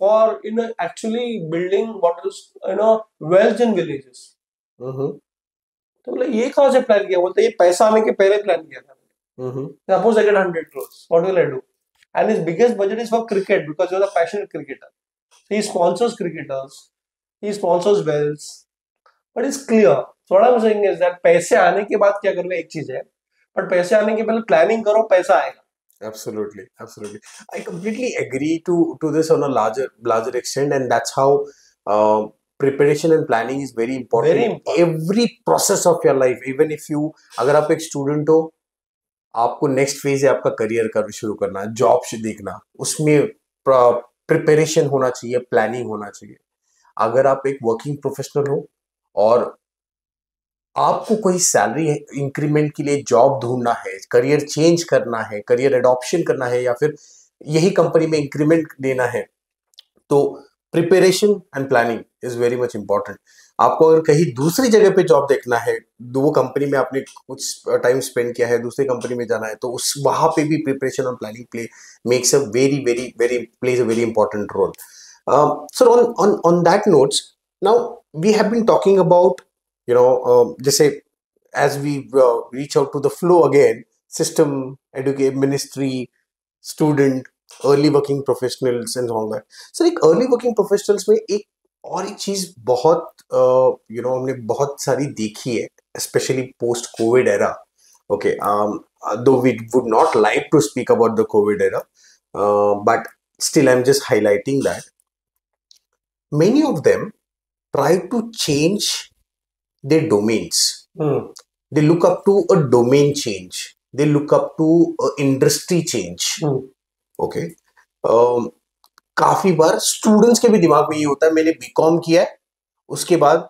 for actually building what is wealth in villages. तो बोले ये कहाँ से प्लान किया? बोलते ये पैसा आने के पहले प्लान किया था. Suppose I get 100 crores, what will I do? And his biggest budget is for cricket because he was a passionate cricketer. He sponsors cricketers, he sponsors wells, but it's clear. So what I'm saying is that पैसे आने के बाद क्या करना एक चीज है, but पैसे आने के पहले planning करो, पैसा आएगा. Absolutely, absolutely. I completely agree to this on a larger extent, and that's how preparation and planning is very important. Very important. Every process of your life, even if you, अगर आप एक student हो, आपको next phase है आपका career का शुरू करना, जॉब देखना, उसमें प्रिपरेशन होना चाहिए, प्लानिंग होना चाहिए. अगर आप एक वर्किंग प्रोफेशनल हो और आपको कोई सैलरी इंक्रीमेंट के लिए जॉब ढूंढना है, करियर चेंज करना है, करियर एडॉप्शन करना है, या फिर यही कंपनी में इंक्रीमेंट देना है, तो preparation and planning is very much important. आपको अगर कहीं दूसरी जगह पे जॉब देखना है, वो कंपनी में आपने कुछ टाइम स्पेंड किया है, दूसरी कंपनी में जाना है, तो उस वहां पे भी प्रिपरेशन और planning makes a very very very plays a very important role. So on that notes, now we have been talking about जैसे as we reach out to the flow again, system, educate, ministry, student, early working professionals and all that. So like early working professionals में एक और एक चीज बहुत हमने बहुत सारी देखी है, especially post COVID era. Okay, though we would not like to speak about the COVID era, but still I'm just highlighting that many of them try to change their domains. They look up to a domain change. They look up to a industry change. Okay. काफी बार students के भी दिमाग में ये होता है, मैंने BCom किया है, उसके बाद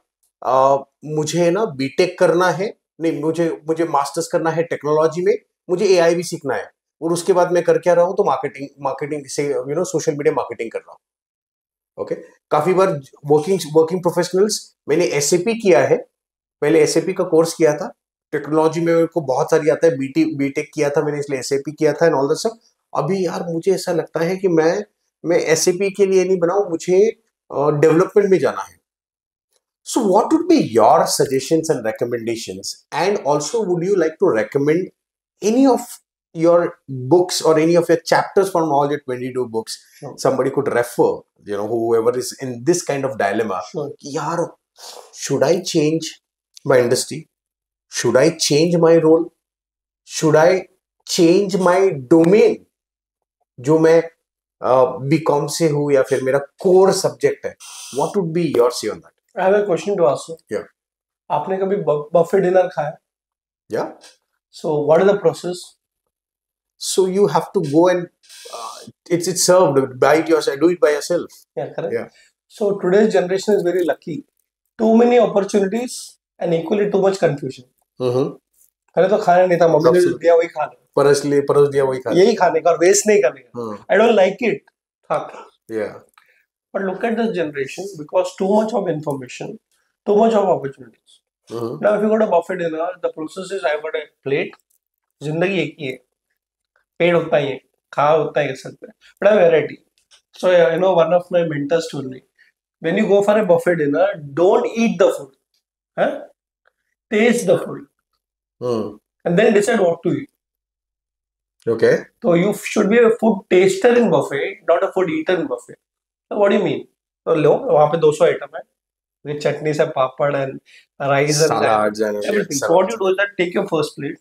मुझे ना बीटेक करना है, नहीं मुझे मास्टर्स करना है टेक्नोलॉजी में, मुझे एआई भी सीखना है, और उसके बाद मैं कर क्या रहा हूँ, तो मार्केटिंग से सोशल मीडिया मार्केटिंग कर रहा हूँ. ओके. काफी बार वर्किंग प्रोफेशनल्स, मैंने एसएपी किया है, पहले एसएपी का कोर्स किया था, टेक्नोलॉजी में मेरे को बहुत सारी आता है, बीटेक किया था मैंने, इसलिए एसएपी किया था एंड ऑल दैट स्टफ. अभी यार मुझे ऐसा लगता है कि मैं एसएपी के लिए नहीं बनाऊं, मुझे डेवलपमेंट में जाना है. So what would be your suggestions and recommendations, and also would you like to recommend any of your books or any of your chapters from all your 22 books? Sure. Somebody could refer, whoever is in this kind of dilemma. Sure. Yaar, should I change my industry? Should I change my role? Should I change my domain? जो मैं BCom से हूँ या फिर मेरा core subject है. What would be your say on that? I have a question to ask you. Yeah. आपने कभी buffet dinner खाया? Yeah. So what is the process? So you have to go and it's served. Buy it yourself. Do it by yourself. Yeah, correct. Yeah. So today's generation is very lucky. Too many opportunities and equally too much confusion. पहले तो खाना नहीं था, mummy ने दिया वही खाना, परस दिया वही खाना, यही खाने का, वेस्ट नहीं करने का. I don't like it. Yeah. But look at this generation, because too much of information, too much of opportunities. Now if you go to buffet dinner, the process is I've got a plate. जिंदगी एक ही है, पेड़ उतना ही है, खा उतना ही कर सकते हैं, but a variety. So one of my mentors told me, when you go for a buffet dinner, don't eat the food, taste the food. And then decide what to eat. Okay. So you should be a food taster in buffet, not a food eater in buffet. So what do you mean? So लो वहाँ पे 200 item है, with chutney से पापड़ and rice and everything. So what you do is that take your first plate.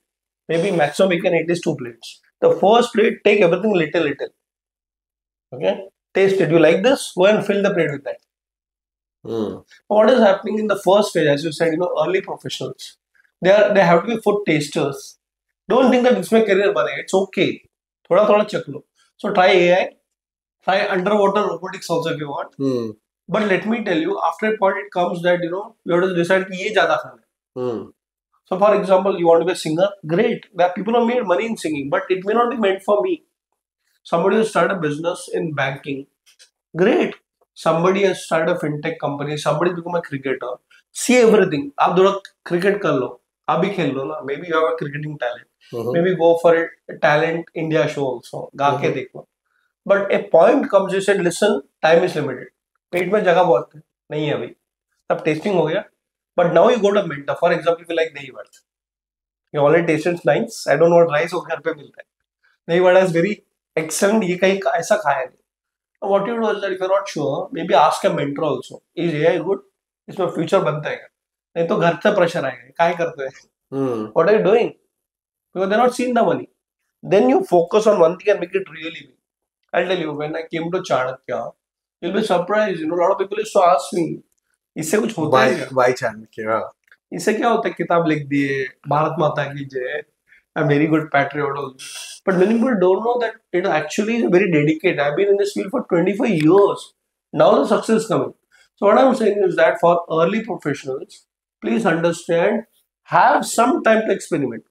Maybe maximum you can eat is 2 plates. The first plate, take everything little. Okay. Taste it. You like this? Go and fill the plate with that. What is happening in the first phase, as you said, early professionals, they have to be food tasters. Don't think that इसमें career बनेगा. It's okay. थोड़ा check low. So try AI, try underwater robotics also if you want. But let me tell you, after a point it comes that you have to decide कि ये ज़्यादा खाना है. So, for example, you want to be a singer? Great. There are people who made money in singing, but it may not be meant for me. Somebody who started a business in banking? Great. Somebody has started a fintech company. Somebody become a cricketer. See everything. आप थोड़ा cricket कर लो. आप भी खेल लो ना. Maybe you have a cricketing talent. Maybe go for a talent India show also. गा के देखो. But a point comes, you said, listen, time is limited. पेट में जगह बहुत है. नहीं है अभी. तब tasting हो गया. But now you go to mentor. For example, if you like dahi vada. You already tasted it's nice. I don't know what rice वो घर पे मिलता है. dahi vada is very excellent. ये कहीं ऐसा खाया नहीं. What you do is that if you're not sure, maybe ask a mentor also. Is AI good? इसमें future बनता है क्या? नहीं तो घर से pressure आएगा. क्या करते हैं? What are you doing? Because they're not seeing the money. Then you focus on one thing and make it really big. I'll tell you, when I came to Chanakya, you'll be surprised. A lot of people used to ask me, इससे कुछ होता है क्या? Why Chanakya? इससे क्या होता है? किताब लिख दिए, भारत माता की जय, I'm very good patriot also. But many people don't know that it actually is very dedicated. I've been in this field for 25 years. Now the success is coming. So what I'm saying is that for early professionals, please understand, have some time to experiment.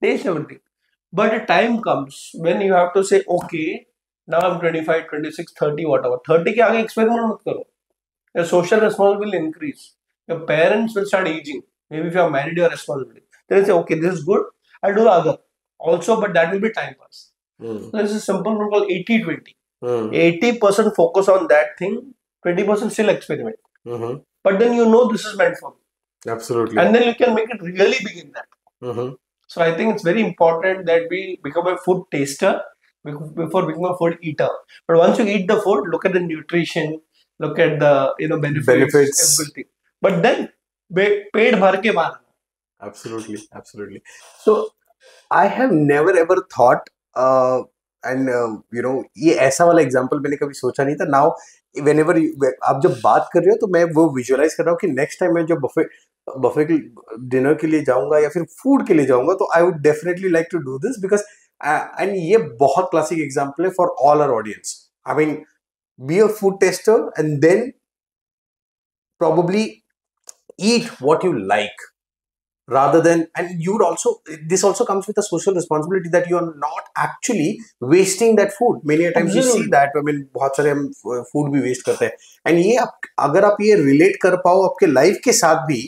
Taste everything. But a time comes when you have to say, okay, now I'm 25, 26, 30, whatever. 30 के आगे experiment मत करो. Your social responsibility will increase. Your parents will start aging. Maybe if you are married, your responsibility. They'll say, okay, this is good. I'll do the other also, but that will be time pass. So this is a simple rule called 80-20. 80% focus on that thing, 20% still experiment. But then you know this is meant for me. Absolutely. And then you can make it really big in that. So I think it's very important that we become a food taster before becoming a food eater. But once you eat the food, look at the nutrition, look at the benefits, everything. But then पेट भर के मारना. Absolutely. So I have never ever thought ये ऐसा वाला example मैंने कभी सोचा नहीं था. नाउ whenever आप जब बात कर रहे हो तो मैं वो विजुअलाइज कर रहा हूँ कि नेक्स्ट टाइम मैं जब बफे डिनर के लिए जाऊंगा या फिर फूड के लिए जाऊंगा तो I would definitely like to do this because and ये बहुत क्लासिक एग्जांपल है for all our audience. I mean be a food taster and then probably eat what you like rather than, and you'd also, this also comes with a social responsibility that you are not actually wasting that food. Many a times you see that, I mean बहुत सारे हम food भी waste करते हैं. And ये अगर आप ये relate कर पाओ आपके life के साथ भी,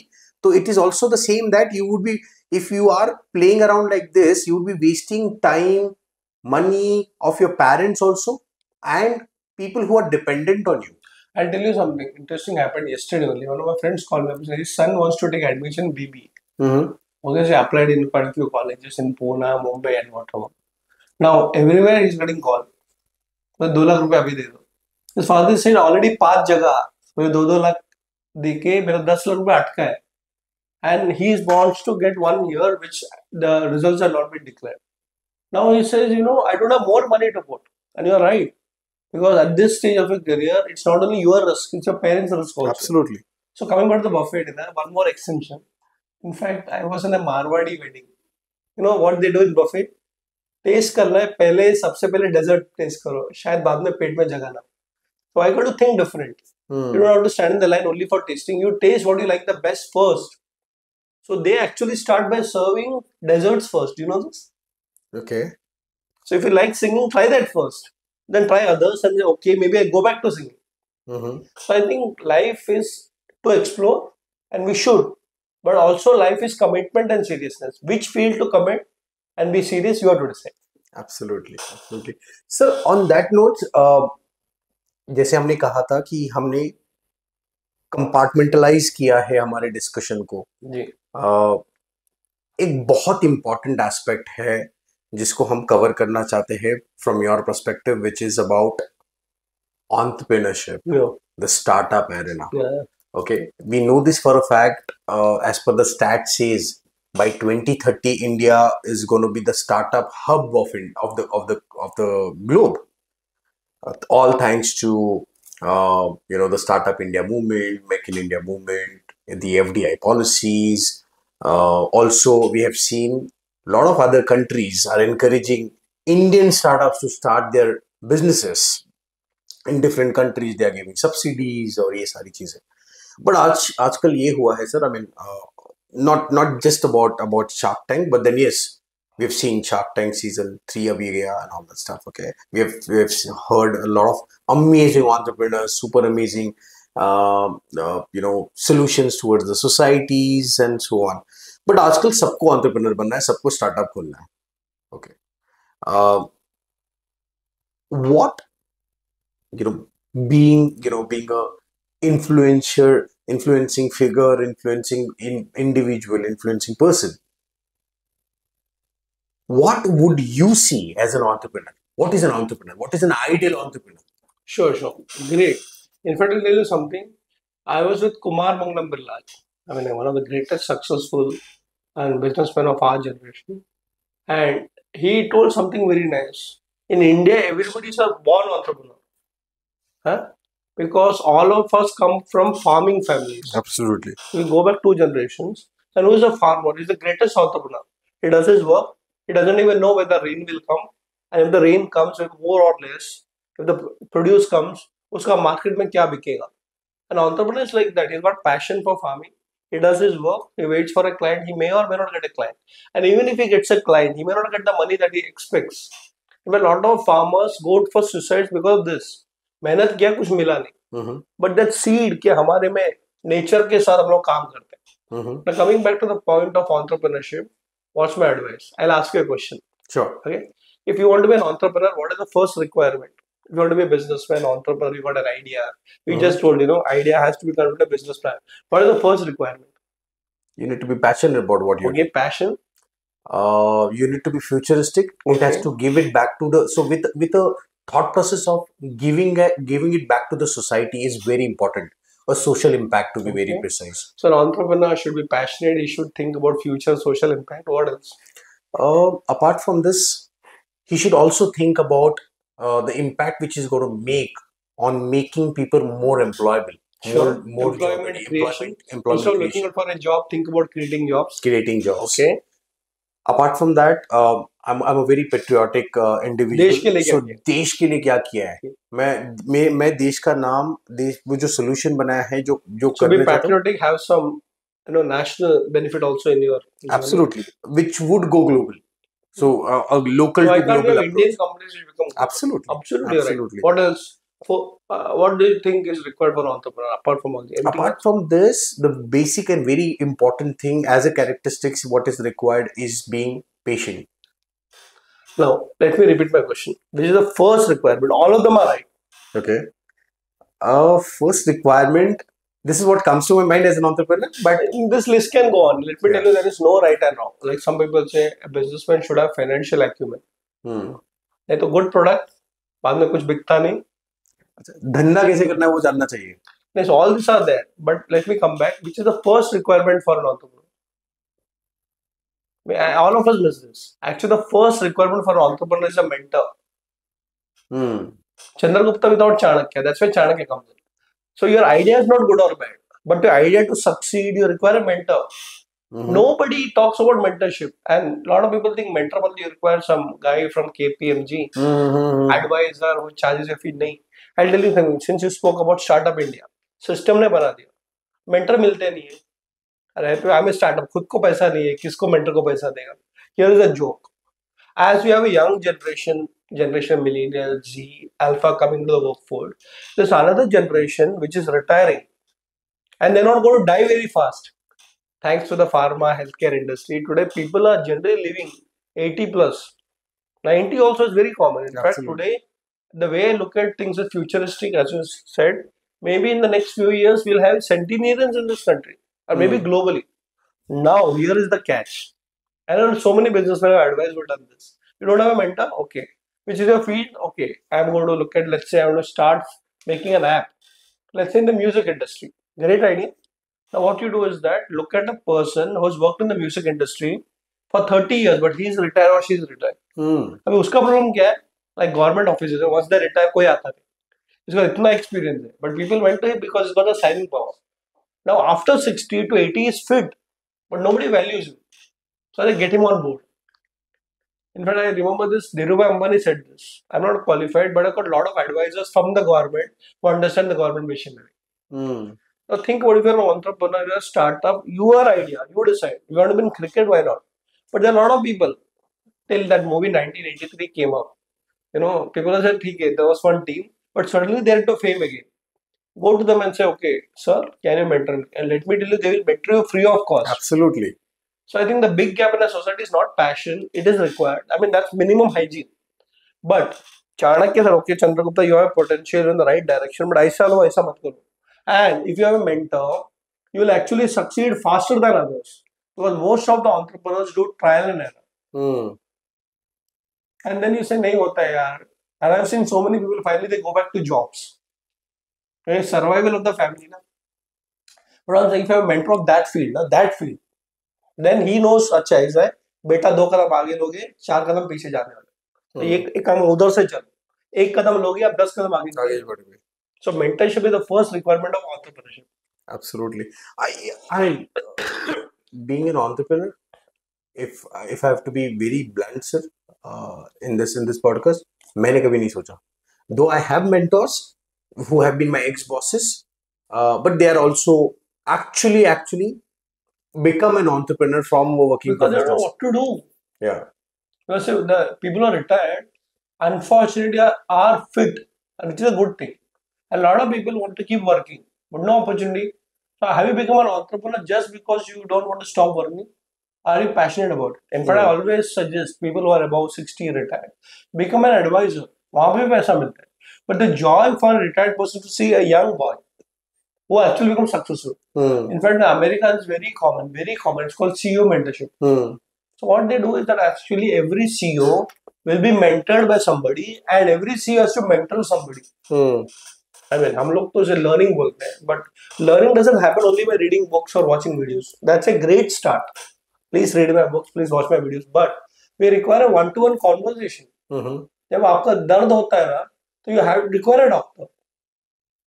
तो it is also the same that you would be, if you are playing around like this, you would be wasting time, money of your parents also, and people who are dependent on you. I'll tell you something interesting happened yesterday only. One of my friends called me up and said his son wants to take admission BB. Okay, so applied in quite a few colleges in Pune, Mumbai and whatever. Now everywhere he's getting called. तो 2 लाख रुपए अभी दे दो. His father said already 5 जगह मुझे 2 लाख देके मेरा 10 लाख रुपए अटका है. And he wants to get 1 year which the results are not been declared. Now he says, I don't have more money to put. And you're right. Because at this stage of your career, it's not only your risk, it's your parents' risk also. Absolutely. So coming back to the buffet dinner, one more extension. In fact, I was in a Marwadi wedding. You know what they do in buffet? Taste करना है पहले सबसे पहले dessert taste करो शायद बाद में पेट में जगह ना. So I got to think different. You don't have to stand in the line only for tasting. You taste what you like the best first. So they actually start by serving desserts first. Do you know this? Okay. So if you like singing, try that first. Then try others and say, okay, maybe I go back to singing. So I think life is to explore and we should. But also life is commitment and seriousness. Which field to commit and be serious, you have to decide. Absolutely. Sir, on that note, जैसे हमने कहा था कि हमने compartmentalise किया है हमारे discussion को. जी. एक बहुत इंपॉर्टेंट एस्पेक्ट है जिसको हम कवर करना चाहते हैं from your perspective which is about entrepreneurship, the startup arena. Okay, we know this for a fact. As per the stat says, by 2030, India is going to be the startup hub of the globe. All thanks to the Startup India movement, Make in India movement, the FDI policies. Also, we have seen a lot of other countries are encouraging Indian startups to start their businesses. In different countries, they are giving subsidies और ये सारी चीजें. But आजकल ये हुआ है sir, I mean, not just about Shark Tank, but then yes, we've seen Shark Tank season 3 abhi gaya and all that stuff. Okay, we have heard a lot of amazing entrepreneurs, super amazing, solutions towards the societies and so on. But आजकल सबको entrepreneur बनना है, सबको startup खोलना है. Okay, uh, what being a influencing figure, influencing individual, influencing person. What would you see as an entrepreneur? What is an entrepreneur? What is an ideal entrepreneur? Sure. Great. In fact, I'll tell you something. I was with Chanakya Pillai. I mean, one of the greatest successful and businessmen of our generation. And he told something very nice. In India, everybody is a born entrepreneur. Huh? Because all of us come from farming families. Absolutely. We go back 2 generations. And who is a farmer? He's the greatest entrepreneur. He does his work. He doesn't even know whether rain will come. And if the rain comes with more or less, if the produce comes, uska market mein kya bikega? An entrepreneur is like that. He's got passion for farming. He does his work. He waits for a client. He may or may not get a client. And even if he gets a client, he may not get the money that he expects. A lot of farmers go for suicides because of this. मेहनत किया कुछ मिला नहीं. But that seed कि हमारे में nature के साथ हम लोग काम करते हैं. Now coming back to the point of entrepreneurship, what's my advice? I'll ask you a question. Sure. Okay. If you want to be an entrepreneur, what is the first requirement? If you want to be a businessman, entrepreneur, you got an idea. We just told idea has to be converted to a business plan. What is the first requirement? You need to be passionate about what you do. Okay, passion. You need to be futuristic. It has to give it back to the with a thought process of giving it back to the society is very important. A social impact, to be very precise. So an entrepreneur should be passionate. He should think about future social impact. What else? Apart from this, he should also think about the impact which is going to make on making people more employable. Sure. More employment creation. Employment Instead of creation. looking for a job, think about creating jobs. Creating jobs. Okay. Apart from that, I'm a very patriotic individual. देश के लिए क्या किया? देश के लिए क्या किया है? मैं देश का नाम वो जो solution बनाया है जो So be patriotic, have some national benefit also in your. Absolutely, which would go global. So a local to global approach. Indian companies will become global. Absolutely. Right. What else? What do you think is required for an entrepreneur apart from all the? Apart from this, the basic and very important thing as a characteristics, what is required is being patient. Now, let me repeat my question. Which is the first requirement? All of them are right. Okay. First requirement. This is what comes to my mind as an entrepreneur. But this list can go on. Let me tell you, there is no right and wrong. Like some people say, a businessman should have financial acumen. नहीं तो good product, बाद में कुछ बिकता नहीं. धंधा कैसे करना है वो जानना चाहिए. Yes, all these are there. But let me come back. Which is the first requirement for an entrepreneur? All of us miss this. Actually, the first requirement for an entrepreneur is a mentor. Chandragupta without Chanakya. That's why Chanakya comes in. So your idea is not good or bad. But your idea to succeed, you require a mentor. Nobody talks about mentorship. And a lot of people think mentor only requires some guy from KPMG, advisor who charges a fee. Nahi. I'll tell you something. Since you spoke about Startup India, system ने बना दिया. Mentor मिलते नहीं है. अरे I'm a startup. खुद को पैसा नहीं है. किसको mentor को पैसा देगा? Here is a joke. As we have a young generation millennial, Z, Alpha coming to the workforce, there's another generation which is retiring. And they're not going to die very fast. Thanks to the pharma, healthcare industry. Today, people are generally living 80 plus. 90 also is very common. In fact, today, the way I look at things is futuristic, as you said. Maybe in the next few years, we'll have centenarians in this country. Or maybe globally. Now, here is the catch. I know so many businessmen have advised who have done this. You don't have a mentor? Okay. Which is your field? Okay. I'm going to look at, let's say, I want to start making an app. Let's say in the music industry. Great idea. Now, what you do is that look at a person who's worked in the music industry for 30 years, but he's retired or she's retired. अभी उसका problem क्या है? Like government offices, once they retire, कोई आता नहीं. He's got इतना experience है. But people went to him because he's got a signing power. Now, after 60 to 80, he's fit, but nobody values him. So they get him on board. In fact, I remember this, Dhirubhai Ambani said this. I'm not qualified, but I got a lot of advisors from the government who understand the government machinery. Now think about if you're an entrepreneur, you're a startup, your idea, you decide. You want to be in cricket, why not? But there are a lot of people till that movie 1983 came up. People have said, okay, there was one team, but suddenly they're into fame again. Go to them and say, okay, sir, can you mentor me? And let me tell you, they will mentor you free of cost. Absolutely. So I think the big gap in a society is not passion, it is required. I mean, that's minimum hygiene. But Chanakya said, okay, Chandragupta, you have potential in the right direction, but aisa lo, aisa mat karo. And if you have a mentor, you will actually succeed faster than others. Because most of the entrepreneurs do trial and error. And then you say, nahi hota hai yaar. And I've seen so many people, finally they go back to jobs. It's survival of the family. Na? But also, if you have a mentor of that field, then he knows, अच्छा ऐसा है, बेटा 2 कदम आगे लोगे, 4 कदम पीछे जाने वाले. तो एक काम उधर से चलो, 1 कदम लोगे, आप 10 कदम आगे बढ़ोगे. So mentorship is the first requirement of entrepreneurship. Absolutely. I being an entrepreneur, if I have to be very blunt, sir, in this podcast, मैंने कभी नहीं सोचा. Though I have mentors who have been my ex-bosses, but they are also actually become an entrepreneur from working because they don't know professionals. what to do. Yeah. Because the people who are retired, unfortunately, are fit, and which is a good thing. A lot of people want to keep working, but no opportunity. So have you become an entrepreneur just because you don't want to stop working? Are you passionate about it? In fact, I always suggest people who are above 60 retired, become an advisor. वहाँ पे पैसा मिलता है. But the joy for a retired person to see a young boy who actually becomes successful. In fact, in America is very common. It's called CEO mentorship. So what they do is that actually every CEO will be mentored by somebody, and every CEO has to mentor somebody. I mean, हम लोग तो उसे learning बोलते हैं, but learning doesn't happen only by reading books or watching videos. That's a great start. Please read my books, please watch my videos. But we require a one-to-one conversation. जब आपका दर्द होता है ना, तो you have require a doctor,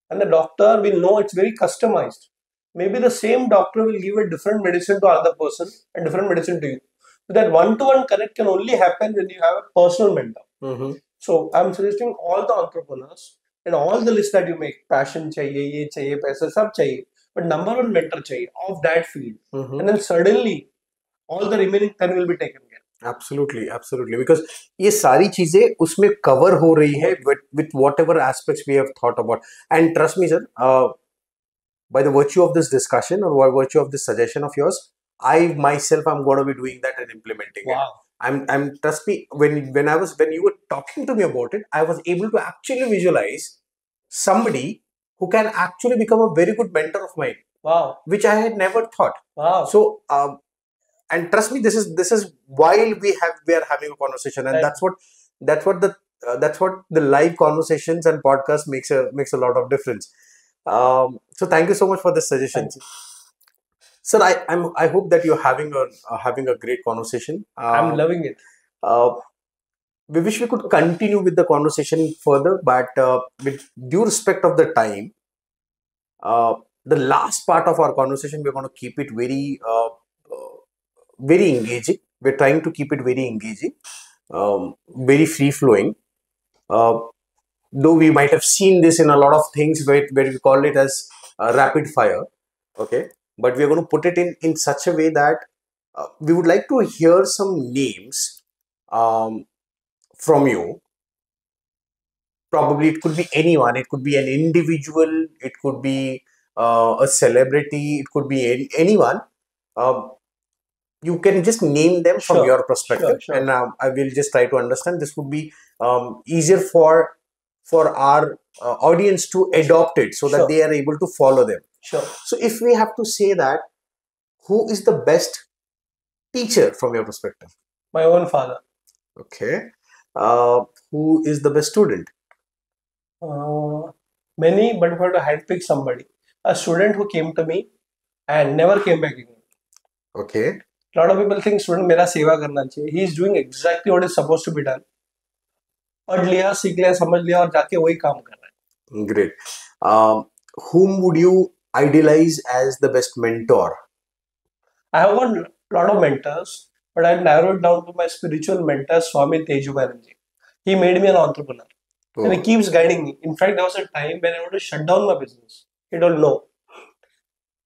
and the doctor will know it's very customized. Maybe the same doctor will give a different medicine to another person and different medicine to you. So that one-to-one connect can only happen when you have a personal mentor. So I'm suggesting all the entrepreneurs and all the lists that you make, passion chahiye, ye chahiye, paisa, sab chahiye, but number one mentor chahiye of that field. And then suddenly all the remaining 10 will be taken care. Absolutely, because ये सारी चीजें उसमें cover हो रही है with whatever aspects we have thought about. And trust me, sir, by the virtue of this discussion or by virtue of this suggestion of yours, I myself am going to be doing that and implementing it. I'm trust me, when you were talking to me about it, I was able to actually visualize somebody who can actually become a very good mentor of mine. Wow. Which I had never thought. Wow. So and trust me, this is while we are having a conversation, and that's what the live conversations and podcasts makes a lot of difference. So thank you so much for this suggestion. Sir, I hope that you're having a great conversation. I'm loving it. We wish we could continue with the conversation further, but with due respect of the time, the last part of our conversation, we're going to keep it very engaging. We're trying to keep it very engaging, very free flowing. Though we might have seen this in a lot of things where we call it as rapid fire, okay? But we are going to put it in such a way that we would like to hear some names from you. Probably it could be anyone. It could be an individual. It could be a celebrity. It could be anyone. You can just name them from your perspective, and I will just try to understand. This would be easier for our audience to adopt it, so that they are able to follow them. Sure. So if we have to say that, who is the best teacher from your perspective? My own father. Okay. Who is the best student? Many, but if I have to handpick somebody, a student who came to me and never came back again. Okay. A lot of people think student मेरा सेवा करना चाहिए. He is doing exactly what is supposed to be done. पढ़ लिया, सीख लिया, समझ लिया और जाके वही काम कर रहा है. Great. Whom would you idealize as the best mentor? I have got a lot of mentors, but I've narrowed down to my spiritual mentor, Swami Tejubanerjee. He made me an entrepreneur. And he keeps guiding me. In fact, there was a time when I wanted to shut down my business. He told no.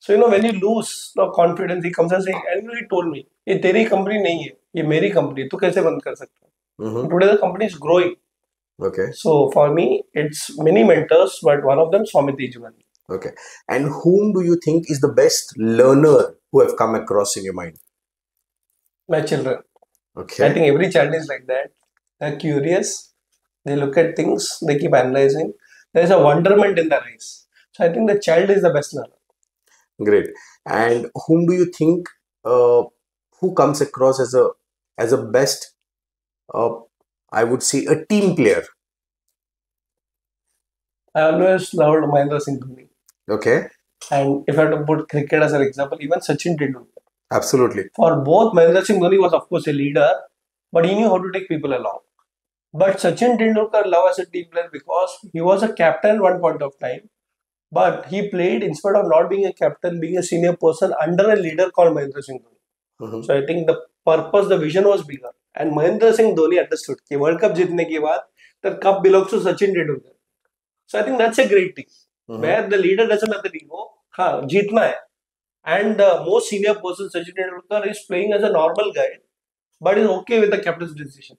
So when you lose the confidence, he comes and saying, and he told me, ये तेरी company नहीं है, ये मेरी company, तू कैसे बंद कर सकता है? Today the company is growing. Okay. So for me, it's many mentors, but one of them Swami Tejwani. Okay. And whom do you think is the best learner who have come across in your mind? My children. Okay. I think every child is like that. They're curious. They look at things. They keep analyzing. There's a wonderment in their eyes. So I think the child is the best learner. Great. And whom do you think who comes across as a best, I would say, a team player? I always loved Mahendra Singh Dhoni. Okay. And if I have to put cricket as an example, even Sachin Tendulkar. Absolutely. For both, Mahendra Singh Dhoni was of course a leader, but he knew how to take people along. But Sachin Tendulkar loved as a team player because he was a captain at one point of time. But he played, instead of not being a captain, being a senior person under a leader called Mahendra Singh Dhoni. So I think the purpose, the vision was bigger. And Mahendra Singh Dhoni understood that World Cup जीतने के बाद, the cup belongs to Sachin Tendulkar. So I think that's a great thing. Where the leader doesn't have the ego, हाँ जीतना है. And the most senior person, Sachin Tendulkar, is playing as a normal guy, but is okay with the captain's decision.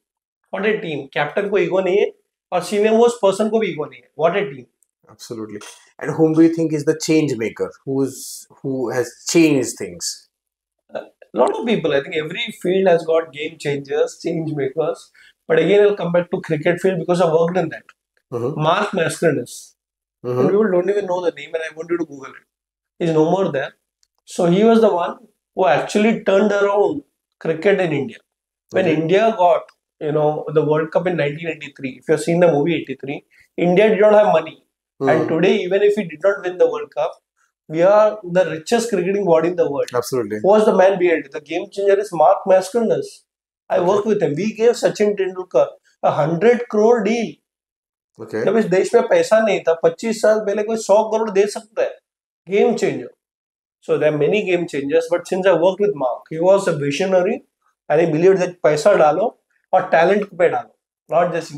What a team! Captain को ego नहीं है, और senior most person को भी ego नहीं है. What a team! Absolutely. And whom do you think is the change maker? Who has changed things? A lot of people. I think every field has got game changers, change makers. But again, I'll come back to cricket field because I worked in that. Mark Mascarenhas. And people don't even know the name, and I want you to Google it. He's no more there. So he was the one who actually turned around cricket in India. When India got the World Cup in 1983, if you've seen the movie 83, India did not have money. And today, even if we did not win the World Cup, we are the richest cricketing body in the world. Absolutely. Who was the man behind it? The game changer is Mark Mascarenhas. I worked with him. We gave Sachin Tendulkar a 100 crore deal. Okay. जब इस देश में पैसा नहीं था, 25 साल पहले कोई 100 करोड़ दे सकता है. Game changer. So there are many game changers, but since I worked with Mark, he was a visionary and he believed that पैसा डालो और talent पे डालो, not just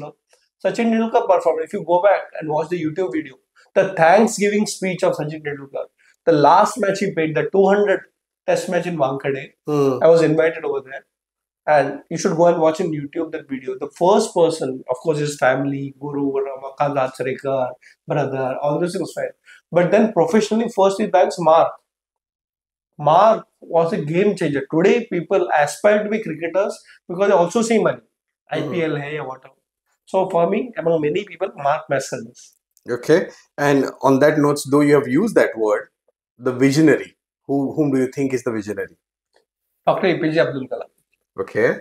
Sachin Tendulkar performed. If you go back and watch the YouTube video, the Thanksgiving speech of Sachin Tendulkar, the last match he played, the 200 test match in Wankhede, I was invited over there. And you should go and watch on YouTube that video. The first person, of course, his family, Guru, Radhakrishnan, brother, all this was fine. But then professionally, first he thanks Mark. Mark was a game changer. Today, people aspire to be cricketers because they also see money. IPL hai or whatever. So for me, among many people, Mark Mascarenhas. Okay. And on that note, though you have used that word, the visionary, whom do you think is the visionary? Dr. APJ Abdul Kalam. Okay.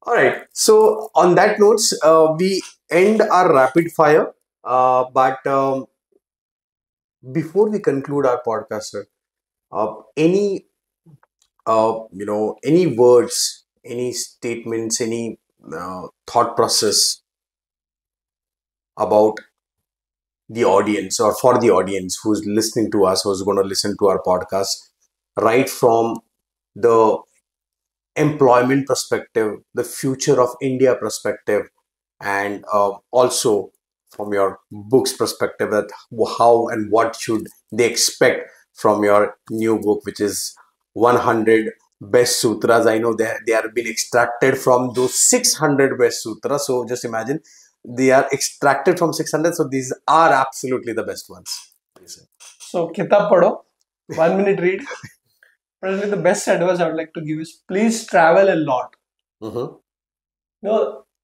All right. So on that notes, we end our rapid fire. But before we conclude our podcast, sir, any words, any statements, any thought process about the audience or for the audience who's listening to us, who's going to listen to our podcast, right from the employment perspective, the future of India perspective, and also from your book's perspective, that how and what should they expect from your new book, which is 100 best sutras. I know they have been extracted from those 600 best sutras. So just imagine they are extracted from 600. So these are absolutely the best ones. So kitab padho, 1 minute read. Probably the best advice I would like to give is please travel a lot.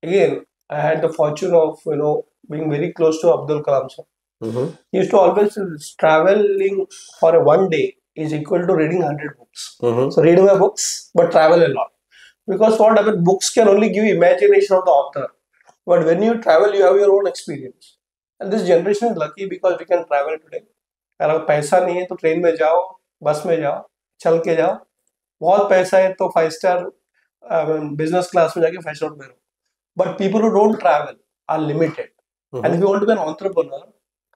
Again, I had the fortune of being very close to Abdul Kalam sir. He used to always say traveling for a 1 day is equal to reading 100 books. So read my books, but travel a lot. Because what happens, books can only give you imagination of the author. But when you travel, you have your own experience. And this generation is lucky because we can travel today. अगर पैसा नहीं है तो train में जाओ, बस में जाओ, चल के जाओ. बहुत पैसा है तो 5-star business class में जाके 5-star में रहो. But people who don't travel are limited. And if you want to be an entrepreneur,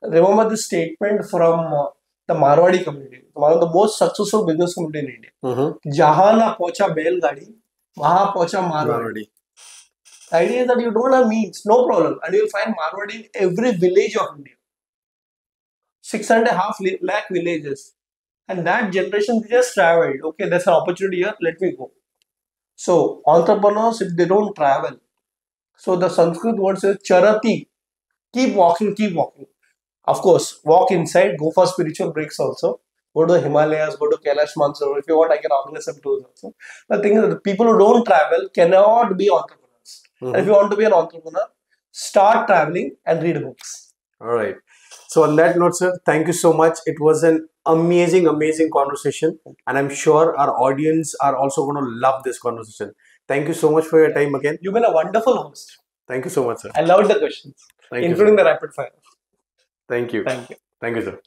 remember this statement from the Marwadi community, one of the most successful business community in India. जहाँ ना पहुँचा बैलगाड़ी, वहाँ पहुँचा Marwari. The idea is that you don't have means, no problem, and you will find Marwadi in every village of India. 6.5 lakh villages. And that generation they just traveled. Okay, there's an opportunity here, let me go. So entrepreneurs, if they don't travel, so the Sanskrit word says charati, keep walking, keep walking. Of course, walk inside, go for spiritual breaks also. Go to the Himalayas, go to Kailash Mansarovar. If you want, I can organize some tours also. The thing is, the people who don't travel cannot be entrepreneurs. And if you want to be an entrepreneur, start traveling and read books. All right. So on that note, sir, thank you so much. It was an amazing, amazing conversation. And I'm sure our audience are also going to love this conversation. Thank you so much for your time again. You've been a wonderful host. Thank you so much, sir. I loved the questions, Thank you, including sir. the rapid fire. Thank you. Thank you. Thank you, sir.